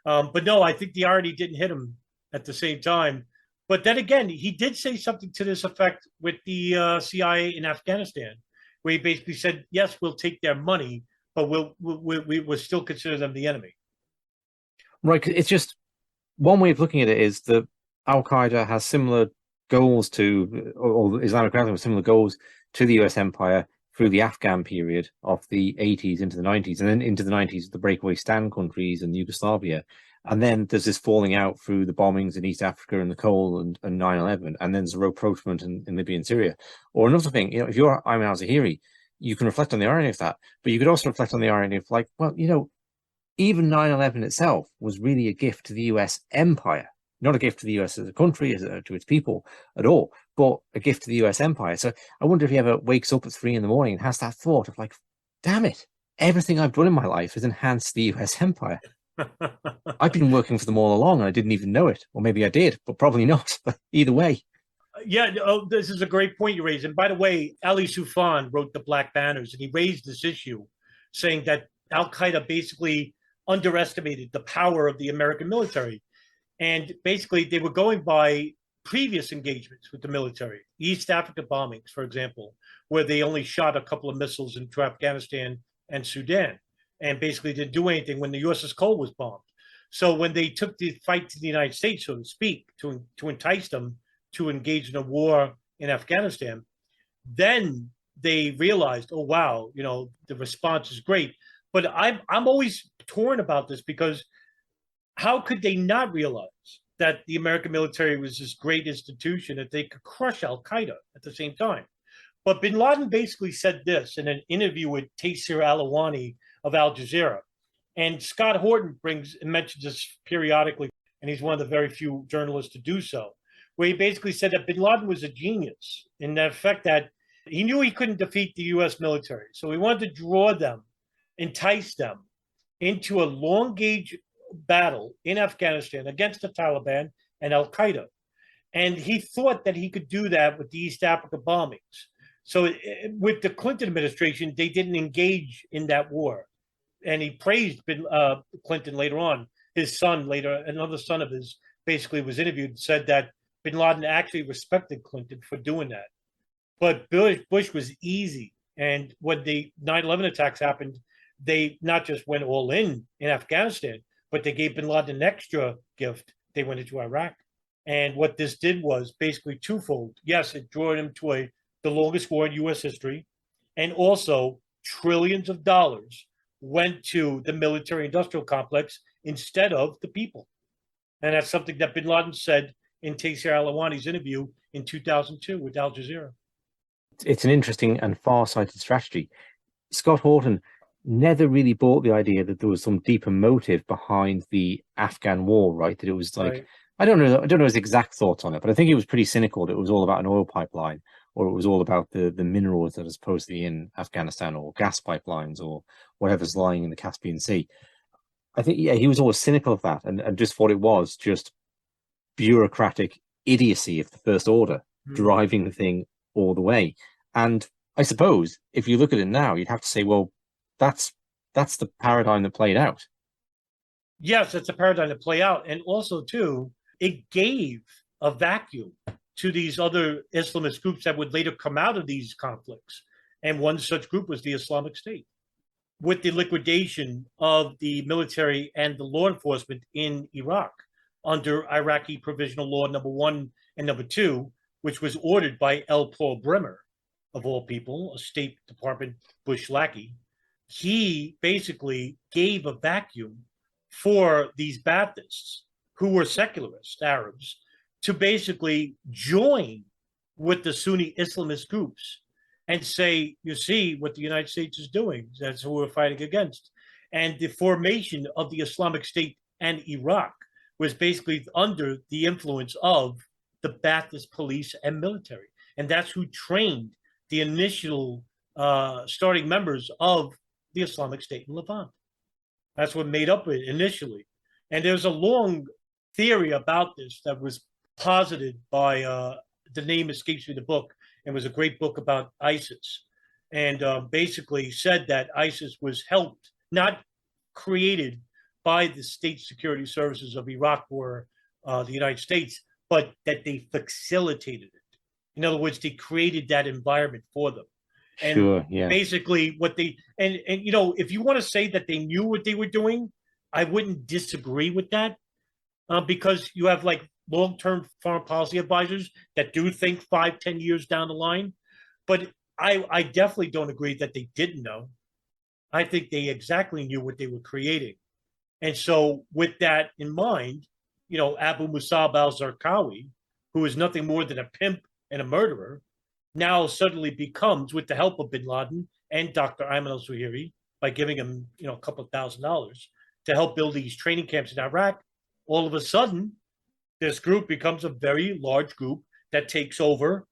But no, I think the irony didn't hit him at the same time. But then again, he did say something to this effect with the CIA in Afghanistan, where he basically said, yes, we'll take their money, but we'll still consider them the enemy. Right. It's just one way of looking at it is that Al-Qaeda has similar goals to, or Islamic Republic has similar goals to the US empire through the Afghan period of the 80s into the 90s, and then into the 90s, the breakaway Stan countries and Yugoslavia. And then there's this falling out through the bombings in East Africa and the coal and 9/11, and then there's a rapprochement in Libya and Syria. Or another thing, if you're Ayman al Zawahiri, you can reflect on the irony of that, but you could also reflect on the irony of like, well, even 9/11 itself was really a gift to the US empire, not a gift to the US as a country, to its people at all, but a gift to the US empire. So I wonder if he ever wakes up at 3 in the morning and has that thought of like, damn it, everything I've done in my life has enhanced the US empire. I've been working for them all along and I didn't even know it. Or maybe I did, but probably not. But either way. Yeah, this is a great point you raised. And by the way, Ali Soufan wrote the Black Banners, and he raised this issue, saying that Al-Qaeda basically underestimated the power of the American military. And basically, they were going by previous engagements with the military. East Africa bombings, for example, where they only shot a couple of missiles into Afghanistan and Sudan, and basically didn't do anything when the USS Cole was bombed. So when they took the fight to the United States, so to speak, to entice them to engage in a war in Afghanistan, then they realized, oh wow, the response is great. But I'm always torn about this, because how could they not realize that the American military was this great institution that they could crush Al-Qaeda at the same time? But Bin Laden basically said this in an interview with Taysir Alawani of Al Jazeera. And Scott Horton mentions this periodically, and he's one of the very few journalists to do so, where he basically said that Bin Laden was a genius in the fact that he knew he couldn't defeat the U.S. military. So he wanted to draw them, entice them into a long-gauge battle in Afghanistan against the Taliban and Al-Qaeda. And he thought that he could do that with the East Africa bombings. So with the Clinton administration, they didn't engage in that war. And he praised Clinton later on. His son another son of his, basically was interviewed and said that Bin Laden actually respected Clinton for doing that. But Bush was easy. And when the 9/11 attacks happened, they not just went all in Afghanistan, but they gave Bin Laden an extra gift. They went into Iraq. And what this did was basically twofold. Yes, it drew him to the longest war in U.S. history, and also trillions of dollars went to the military-industrial complex instead of the people. And that's something that Bin Laden said in Taysir Alawani's interview in 2002 with Al Jazeera. It's an interesting and far-sighted strategy. Scott Horton never really bought the idea that there was some deeper motive behind the Afghan war, right? That it was like, right. I don't know his exact thoughts on it, but I think he was pretty cynical that it was all about an oil pipeline, or it was all about the minerals that are supposed to be in Afghanistan, or gas pipelines, or whatever's lying in the Caspian Sea. I think, yeah, he was always cynical of that, and just thought it was just bureaucratic idiocy of the First Order driving the thing all the way. And I suppose if you look at it now, you'd have to say, well, that's the paradigm that played out. Yes, it's a paradigm that played out. And also, too, it gave a vacuum to these other Islamist groups that would later come out of these conflicts. And one such group was the Islamic State. With the liquidation of the military and the law enforcement in Iraq under Iraqi Provisional Law number 1 and number 2, which was ordered by L. Paul Bremer, of all people, a State Department Bush lackey, he basically gave a vacuum for these Ba'athists, who were secularist Arabs, to basically join with the Sunni Islamist groups and say, you see what the United States is doing, that's who we're fighting against. And the formation of the Islamic State and Iraq was basically under the influence of the Ba'athist police and military. And that's who trained the initial starting members of the Islamic State in Levant. That's what made up it initially. And there's a long theory about this that was posited by, the name escapes me, the book, and was a great book about ISIS. And basically said that ISIS was helped, not created by the state security services of Iraq or the United States, but that they facilitated it. In other words, they created that environment for them. And sure, yeah. Basically what they, and you know, if you want to say that they knew what they were doing, I wouldn't disagree with that, because you have like long-term foreign policy advisors that do think 5-10 years down the line. But I definitely don't agree that they didn't know. I think they exactly knew what they were creating. And so with that in mind, you know, Abu Musab al-Zarqawi, who is nothing more than a pimp and a murderer, now suddenly becomes, with the help of Bin Laden and Dr. Ayman al Zawahiri, by giving him, you know, a couple of $1,000, to help build these training camps in Iraq. All of a sudden, this group becomes a very large group that takes over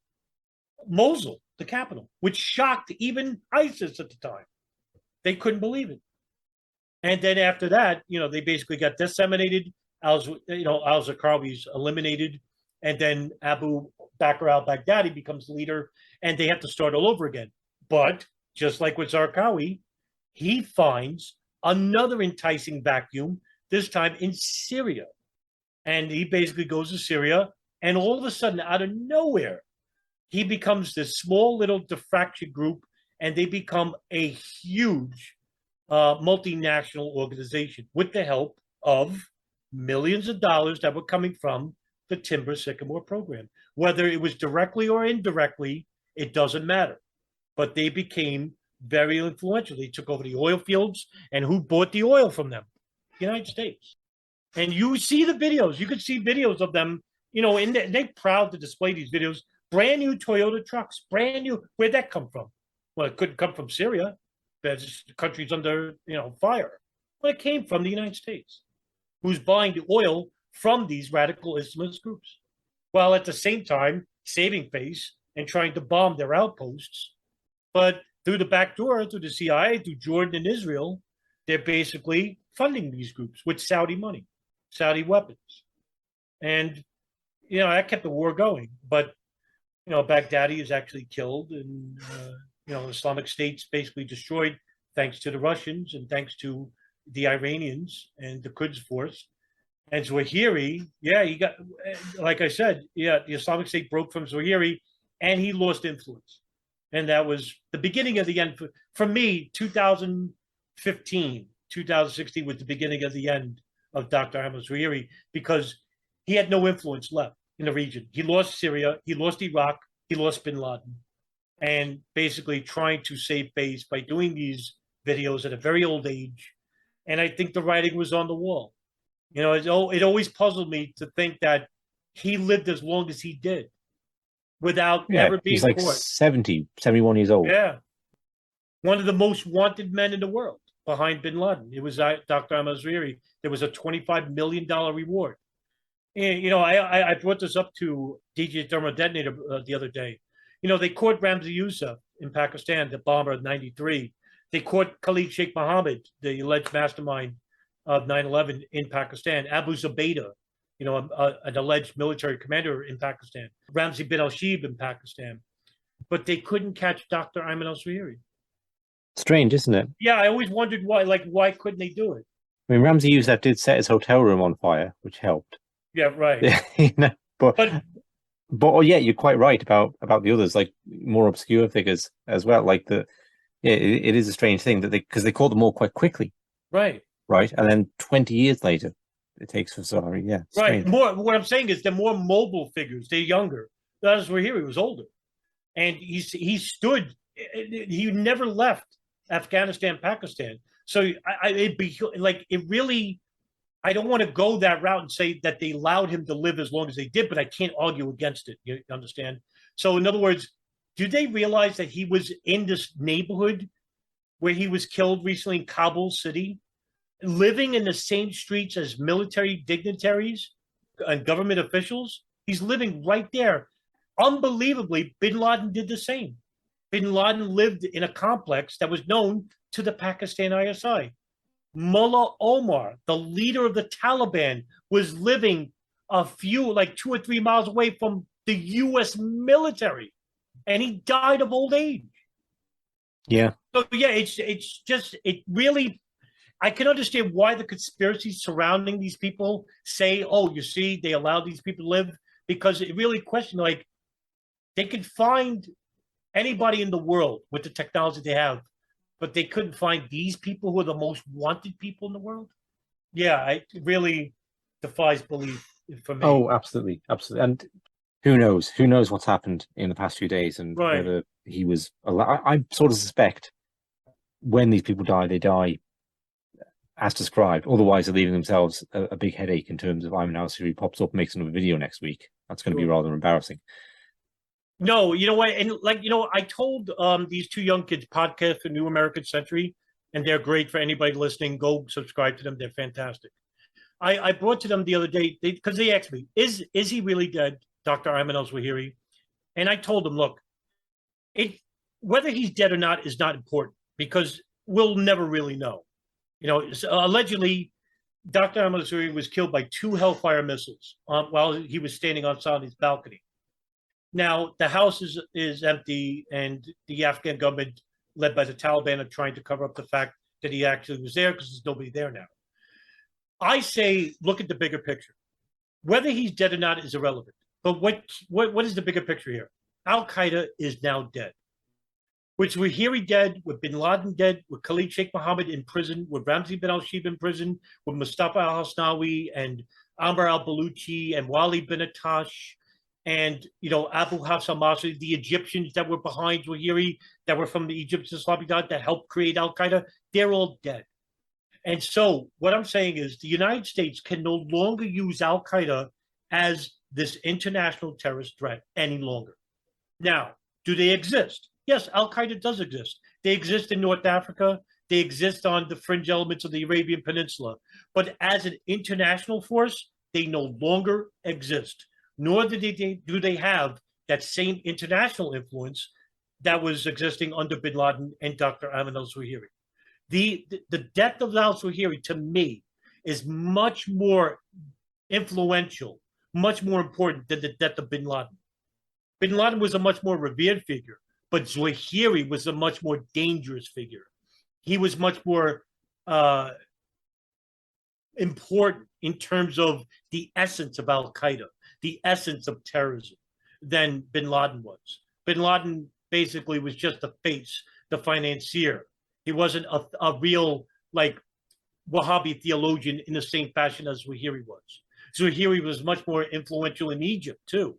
Mosul, the capital, which shocked even ISIS at the time. They couldn't believe it. And then after that, they basically got disseminated. Al-Zarqawi's eliminated, and then Abu Bakr al-Baghdadi becomes the leader, and they have to start all over again. But just like with Zarqawi, he finds another enticing vacuum, this time in Syria. And he basically goes to Syria, and all of a sudden, out of nowhere, he becomes this small little diffraction group, and they become a huge multinational organization with the help of millions of dollars that were coming from the Timber Sycamore program. Whether it was directly or indirectly, it doesn't matter. But they became very influential. They took over the oil fields, and who bought the oil from them? The United States. And you see the videos. You could see videos of them, and they're proud to display these videos. Brand new Toyota trucks, brand new. Where'd that come from? Well, it couldn't come from Syria. The country's under, fire. Well, it came from the United States, who's buying the oil from these radical Islamist groups, while at the same time saving face and trying to bomb their outposts. But through the back door, through the CIA, through Jordan and Israel, they're basically funding these groups with Saudi money, Saudi weapons. And, that kept the war going. But, Baghdadi is actually killed, and, Islamic State's basically destroyed thanks to the Russians and thanks to the Iranians and the Quds force. And Zawahiri, he got, like I said, the Islamic State broke from Zawahiri, and he lost influence. And that was the beginning of the end. For me, 2015, 2016 was the beginning of the end of Dr. Ayman al Zawahiri, because he had no influence left in the region. He lost Syria, he lost Iraq, he lost Bin Laden. And basically trying to save face by doing these videos at a very old age. And I think the writing was on the wall. It always puzzled me to think that he lived as long as he did without ever being he's like caught. 70, 71 years old. Yeah. One of the most wanted men in the world behind Bin Laden. It was Dr. Ayman al Zawahiri. There was a $25 million reward. And, I brought this up to DJ Thermo Detonator the other day. They caught Ramzi Youssef in Pakistan, the bomber of 93. They caught Khalid Sheikh Mohammed, the alleged mastermind of 9/11 in Pakistan. Abu Zubaydah, an alleged military commander in Pakistan. Ramzi bin al-Shib in Pakistan. But they couldn't catch Dr. Ayman al Zawahiri. Strange, isn't it? Yeah, I always wondered why couldn't they do it? I mean, Ramzi Youssef did set his hotel room on fire, which helped. Yeah, right. But you're quite right about the others, like more obscure figures as well. Like it is a strange thing that because they caught them all quite quickly, right, and then 20 years later, it takes for Zawahiri. Yeah, right. More. What I'm saying is they're more mobile figures. They're younger. That's where he was older, and he stood. He never left Afghanistan, Pakistan. So it'd be like it really. I don't want to go that route and say that they allowed him to live as long as they did, but I can't argue against it. You understand? So in other words, do they realize that he was in this neighborhood where he was killed recently in Kabul City, living in the same streets as military dignitaries and government officials? He's living right there. Unbelievably, Bin Laden did the same. Bin Laden lived in a complex that was known to the Pakistan ISI. Mullah Omar, the leader of the Taliban, was living a few, like 2 or 3 miles away from the U.S. military, and he died of old age. Yeah. So it's just, it really, I can understand why the conspiracies surrounding these people say, oh, you see, they allowed these people to live, because it really questioned, like, they could find anybody in the world with the technology they have, but they couldn't find these people who are the most wanted people in the world. Yeah, it really defies belief for me. Oh, absolutely. And who knows what's happened in the past few days, and whether he was alive. I sort of suspect when these people die, they die as described. Otherwise, they're leaving themselves a big headache in terms of Ayman al Zawahiri pops up, makes another video next week. That's going to be rather embarrassing. No, you know what? And I told these 2 young kids podcast, The New American Century. and they're great for anybody listening. Go subscribe to them; they're fantastic. I brought to them the other day because they asked me, "Is he really dead, Dr. Ayman al Zawahiri?" And I told them, "Look, whether he's dead or not is not important because we'll never really know. You know, allegedly, Dr. Ayman al Zawahiri was killed by 2 Hellfire missiles while he was standing outside his balcony. Now, the house is empty, and the Afghan government, led by the Taliban, are trying to cover up the fact that he actually was there because there's nobody there now. I say, look at the bigger picture. Whether he's dead or not is irrelevant. But what is the bigger picture here? Al-Qaeda is now dead. With Zawahiri dead, with Bin Laden dead, with Khalid Sheikh Mohammed in prison, with Ramzi bin al-Shibh in prison, with Mustafa al-Hasnawi and Amr al-Baluchi and Wali bin Attash and, you know, Abu Hafs al-Masri, the Egyptians that were behind Zawahiri, that were from the Egyptian Islamic State that helped create Al-Qaeda, they're all dead. And so what I'm saying is the United States can no longer use Al-Qaeda as this international terrorist threat any longer. Now, do they exist? Yes, Al-Qaeda does exist. They exist in North Africa. They exist on the fringe elements of the Arabian Peninsula. But as an international force, they no longer exist. Nor do they have that same international influence that was existing under Bin Laden and Dr. Ayman al Zawahiri. The death of al Zawahiri, to me, is much more influential, much more important than the death of Bin Laden. Bin Laden was a much more revered figure, but Zawahiri was a much more dangerous figure. He was much more important in terms of the essence of Al-Qaeda, the essence of terrorism, than Bin Laden was. Bin Laden basically was just the face, the financier. He wasn't a real, like, Wahhabi theologian in the same fashion as Zawahiri was. Zawahiri was much more influential in Egypt, too.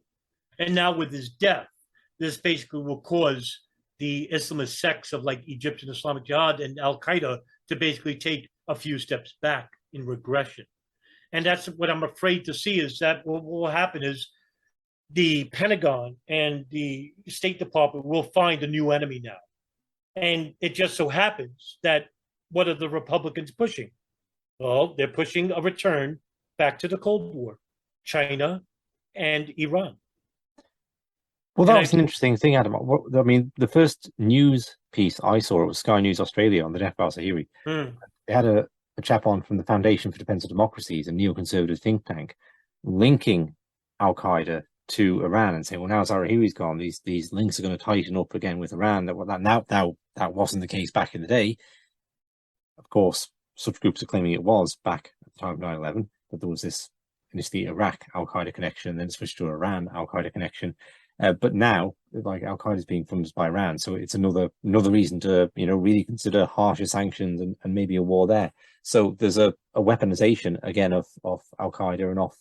And now with his death, this basically will cause the Islamist sects of like Egyptian Islamic Jihad and Al-Qaeda to basically take a few steps back in regression. And that's what I'm afraid to see, is that what will happen is the Pentagon and the State Department will find a new enemy now. And it just so happens that what are the Republicans pushing? Well, they're pushing a return back to the Cold War, China and Iran. Well, that was an interesting thing, Adam. I mean, the first news piece I saw was Sky News Australia on the death of al-Zawahiri. They had a chap on from the Foundation for Defense of Democracies, a neoconservative think tank, linking Al-Qaeda to Iran and saying, well, now Zawahiri's gone, these links are going to tighten up again with Iran. That wasn't the case back in the day. Of course, such groups are claiming it was back at the time of 9/11, that there was this initially Iraq Al-Qaeda connection, then switched to Iran Al-Qaeda connection. But now, like, Al-Qaeda is being funded by Iran, so it's another reason to, you know, really consider harsher sanctions and maybe a war there. So there's a weaponization again of Al-Qaeda and of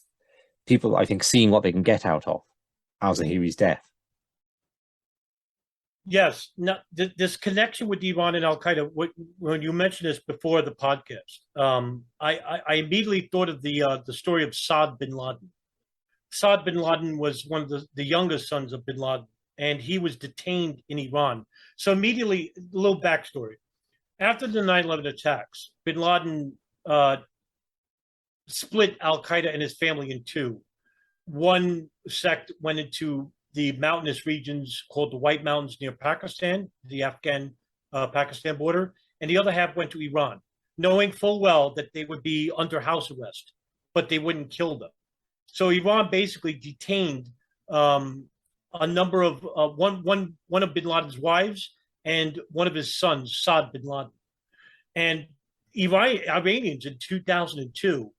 people, I think, seeing what they can get out of al-Zawahiri's death. Yes. Now, this connection with Iran and Al-Qaeda, when you mentioned this before the podcast, I immediately thought of the story of Saad bin Laden. Saad bin Laden was one of the youngest sons of bin Laden, and he was detained in Iran. So immediately, a little backstory. After the 9/11 attacks, bin Laden split Al-Qaeda and his family in two. One sect went into the mountainous regions called the White Mountains near Pakistan, the Afghan-Pakistan border, and the other half went to Iran, knowing full well that they would be under house arrest, but they wouldn't kill them. So Iran basically detained a number of one of bin Laden's wives and one of his sons, Saad bin Laden. And Iranians in 2002,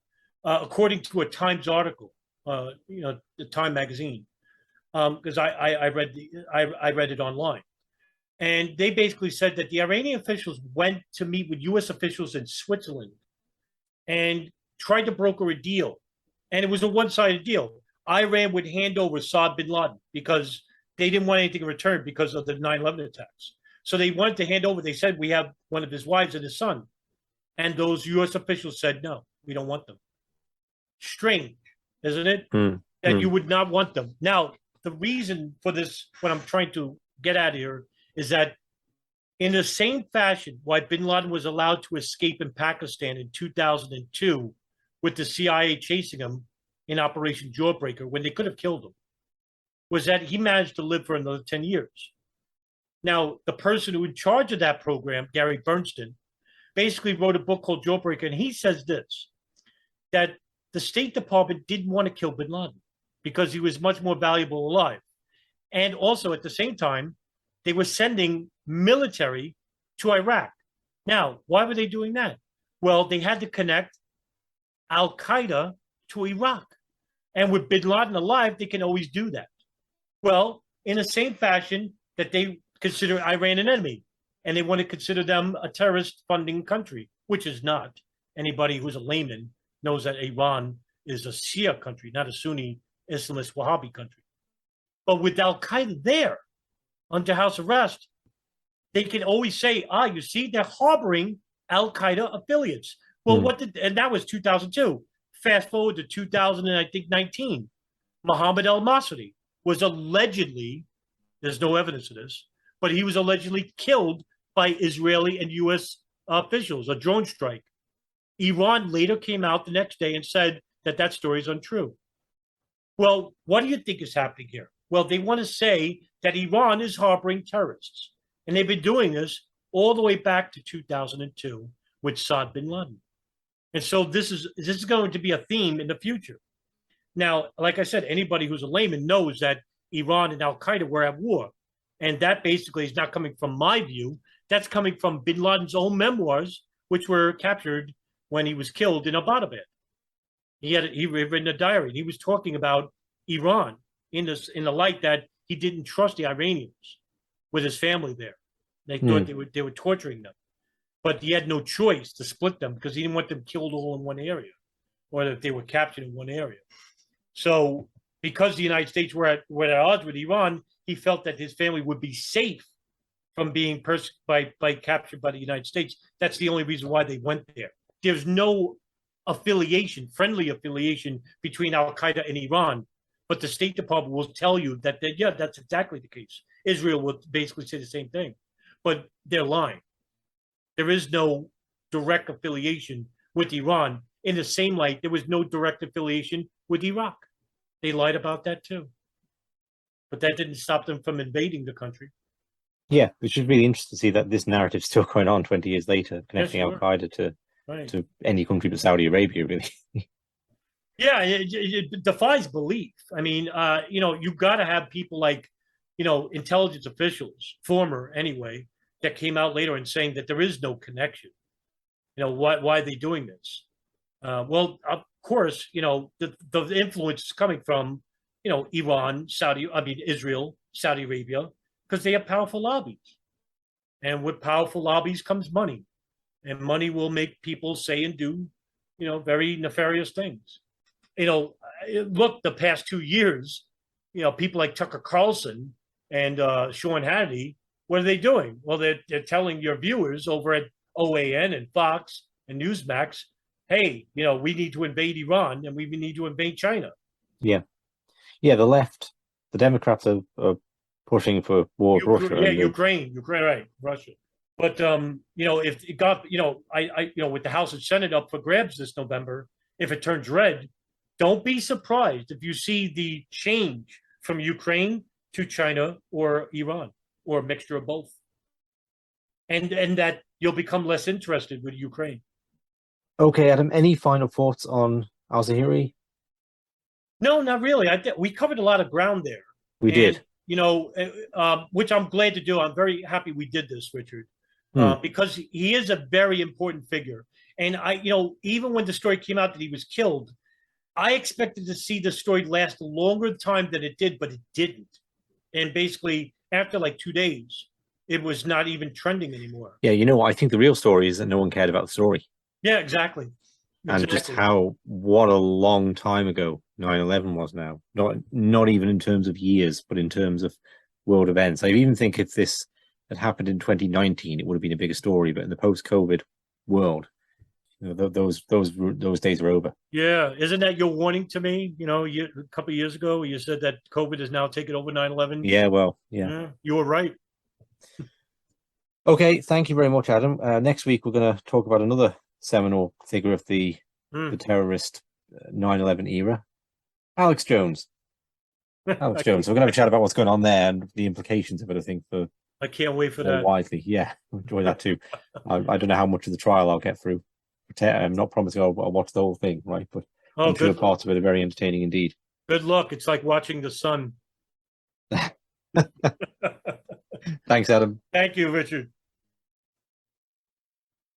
according to a Times article, the Time magazine, because I read it online, and they basically said that the Iranian officials went to meet with U.S. officials in Switzerland and tried to broker a deal. And it was a one-sided deal. Iran would hand over Saad bin Laden because they didn't want anything in return because of the 9/11 attacks. So they wanted to hand over. They said, we have one of his wives and his son. And those U.S. officials said, no, we don't want them. Strange, isn't it? That you would not want them. Now, the reason for this, what I'm trying to get at here, is that In the same fashion, why bin Laden was allowed to escape in Pakistan in 2002 with the CIA chasing him in Operation Jawbreaker when they could have killed him, was that he managed to live for another 10 years. Now, the person who in charge of that program, Gary Bernstein, basically wrote a book called Jawbreaker, and he says this, that the State Department didn't want to kill bin Laden because he was much more valuable alive. And also, at the same time, they were sending military to Iraq. Now, why were they doing that? Well, they had to connect Al-Qaeda to Iraq. And with bin Laden alive, they can always do that. Well, in the same fashion that they consider Iran an enemy, and they want to consider them a terrorist funding country, which is not. Anybody who's a layman knows that Iran is a Shia country, not a Sunni Islamist Wahhabi country. But with Al-Qaeda there, under house arrest, they can always say, you see, they're harboring Al-Qaeda affiliates. Well, and that was 2002. Fast forward to 2019. Mohammed Al-Masri was allegedly, there's no evidence of this, but he was allegedly killed by Israeli and U.S. officials, a drone strike. Iran later came out the next day and said that that story is untrue. Well, what do you think is happening here? Well, they want to say that Iran is harboring terrorists. And they've been doing this all the way back to 2002 with Saad bin Laden. And so this is going to be a theme in the future. Now, like I said, anybody who's a layman knows that Iran and Al-Qaeda were at war. And that basically is not coming from my view. That's coming from bin Laden's own memoirs, which were captured when he was killed in Abbottabad. He written a diary. He was talking about Iran in the light that he didn't trust the Iranians with his family there. They thought they were torturing them. But he had no choice to split them because he didn't want them killed all in one area or that they were captured in one area. So because the United States were at odds with Iran, he felt that his family would be safe from being captured by the United States. That's the only reason why they went there. There's no affiliation, friendly affiliation between Al-Qaeda and Iran, but the State Department will tell you that, that's exactly the case. Israel will basically say the same thing, but they're lying. There is no direct affiliation with Iran. In the same light, there was no direct affiliation with Iraq. They lied about that too. But that didn't stop them from invading the country. Yeah, which is really interesting to see that this narrative is still going on 20 years later, connecting Al-Qaeda to any country but Saudi Arabia, really. Yeah, it defies belief. I mean, you've got to have people like, intelligence officials, former anyway, that came out later and saying that there is no connection. Why are they doing this? Well, of course, the influence is coming from, Iran, Israel, Saudi Arabia, because they have powerful lobbies. And with powerful lobbies comes money. And money will make people say and do, very nefarious things. Look, the past 2 years, people like Tucker Carlson and Sean Hannity, what are they doing? Well, they're telling your viewers over at OAN and Fox and Newsmax, hey, we need to invade Iran and we need to invade China. Yeah. Yeah, the left, the Democrats are pushing for war with Russia. Yeah, Ukraine, right, Russia. But, if it got, with the House and Senate up for grabs this November, if it turns red, don't be surprised if you see the change from Ukraine to China or Iran, or a mixture of both. And that you'll become less interested with Ukraine. Okay, Adam, any final thoughts on Al Zawahiri? No, not really. We covered a lot of ground there. We did. Which I'm glad to do. I'm very happy we did this, Richard, because he is a very important figure. And even when the story came out that he was killed, I expected to see the story last a longer time than it did, but it didn't. And basically, after like 2 days, it was not even trending anymore. Yeah, I think the real story is that no one cared about the story. Yeah, exactly. And just what a long time ago 9/11 was now. Not even in terms of years, but in terms of world events. I even think if this had happened in 2019, it would have been a bigger story. But in the post-COVID world, those days are over. Yeah, isn't that your warning to me? A couple of years ago, you said that COVID has now taken over 9/11. Yeah, well, yeah. You were right. Okay, thank you very much, Adam. Next week, we're going to talk about another seminal figure of the terrorist 9/11 era, Alex Jones. Alex Jones. So we're going to have a chat about what's going on there and the implications of it, I think, for I can't wait for more that. widely. Yeah, enjoy that too. I don't know how much of the trial I'll get through. I'm not promising I'll watch the whole thing, right? But I'm sure parts of it are very entertaining indeed. Good luck. It's like watching the sun. Thanks, Adam. Thank you, Richard.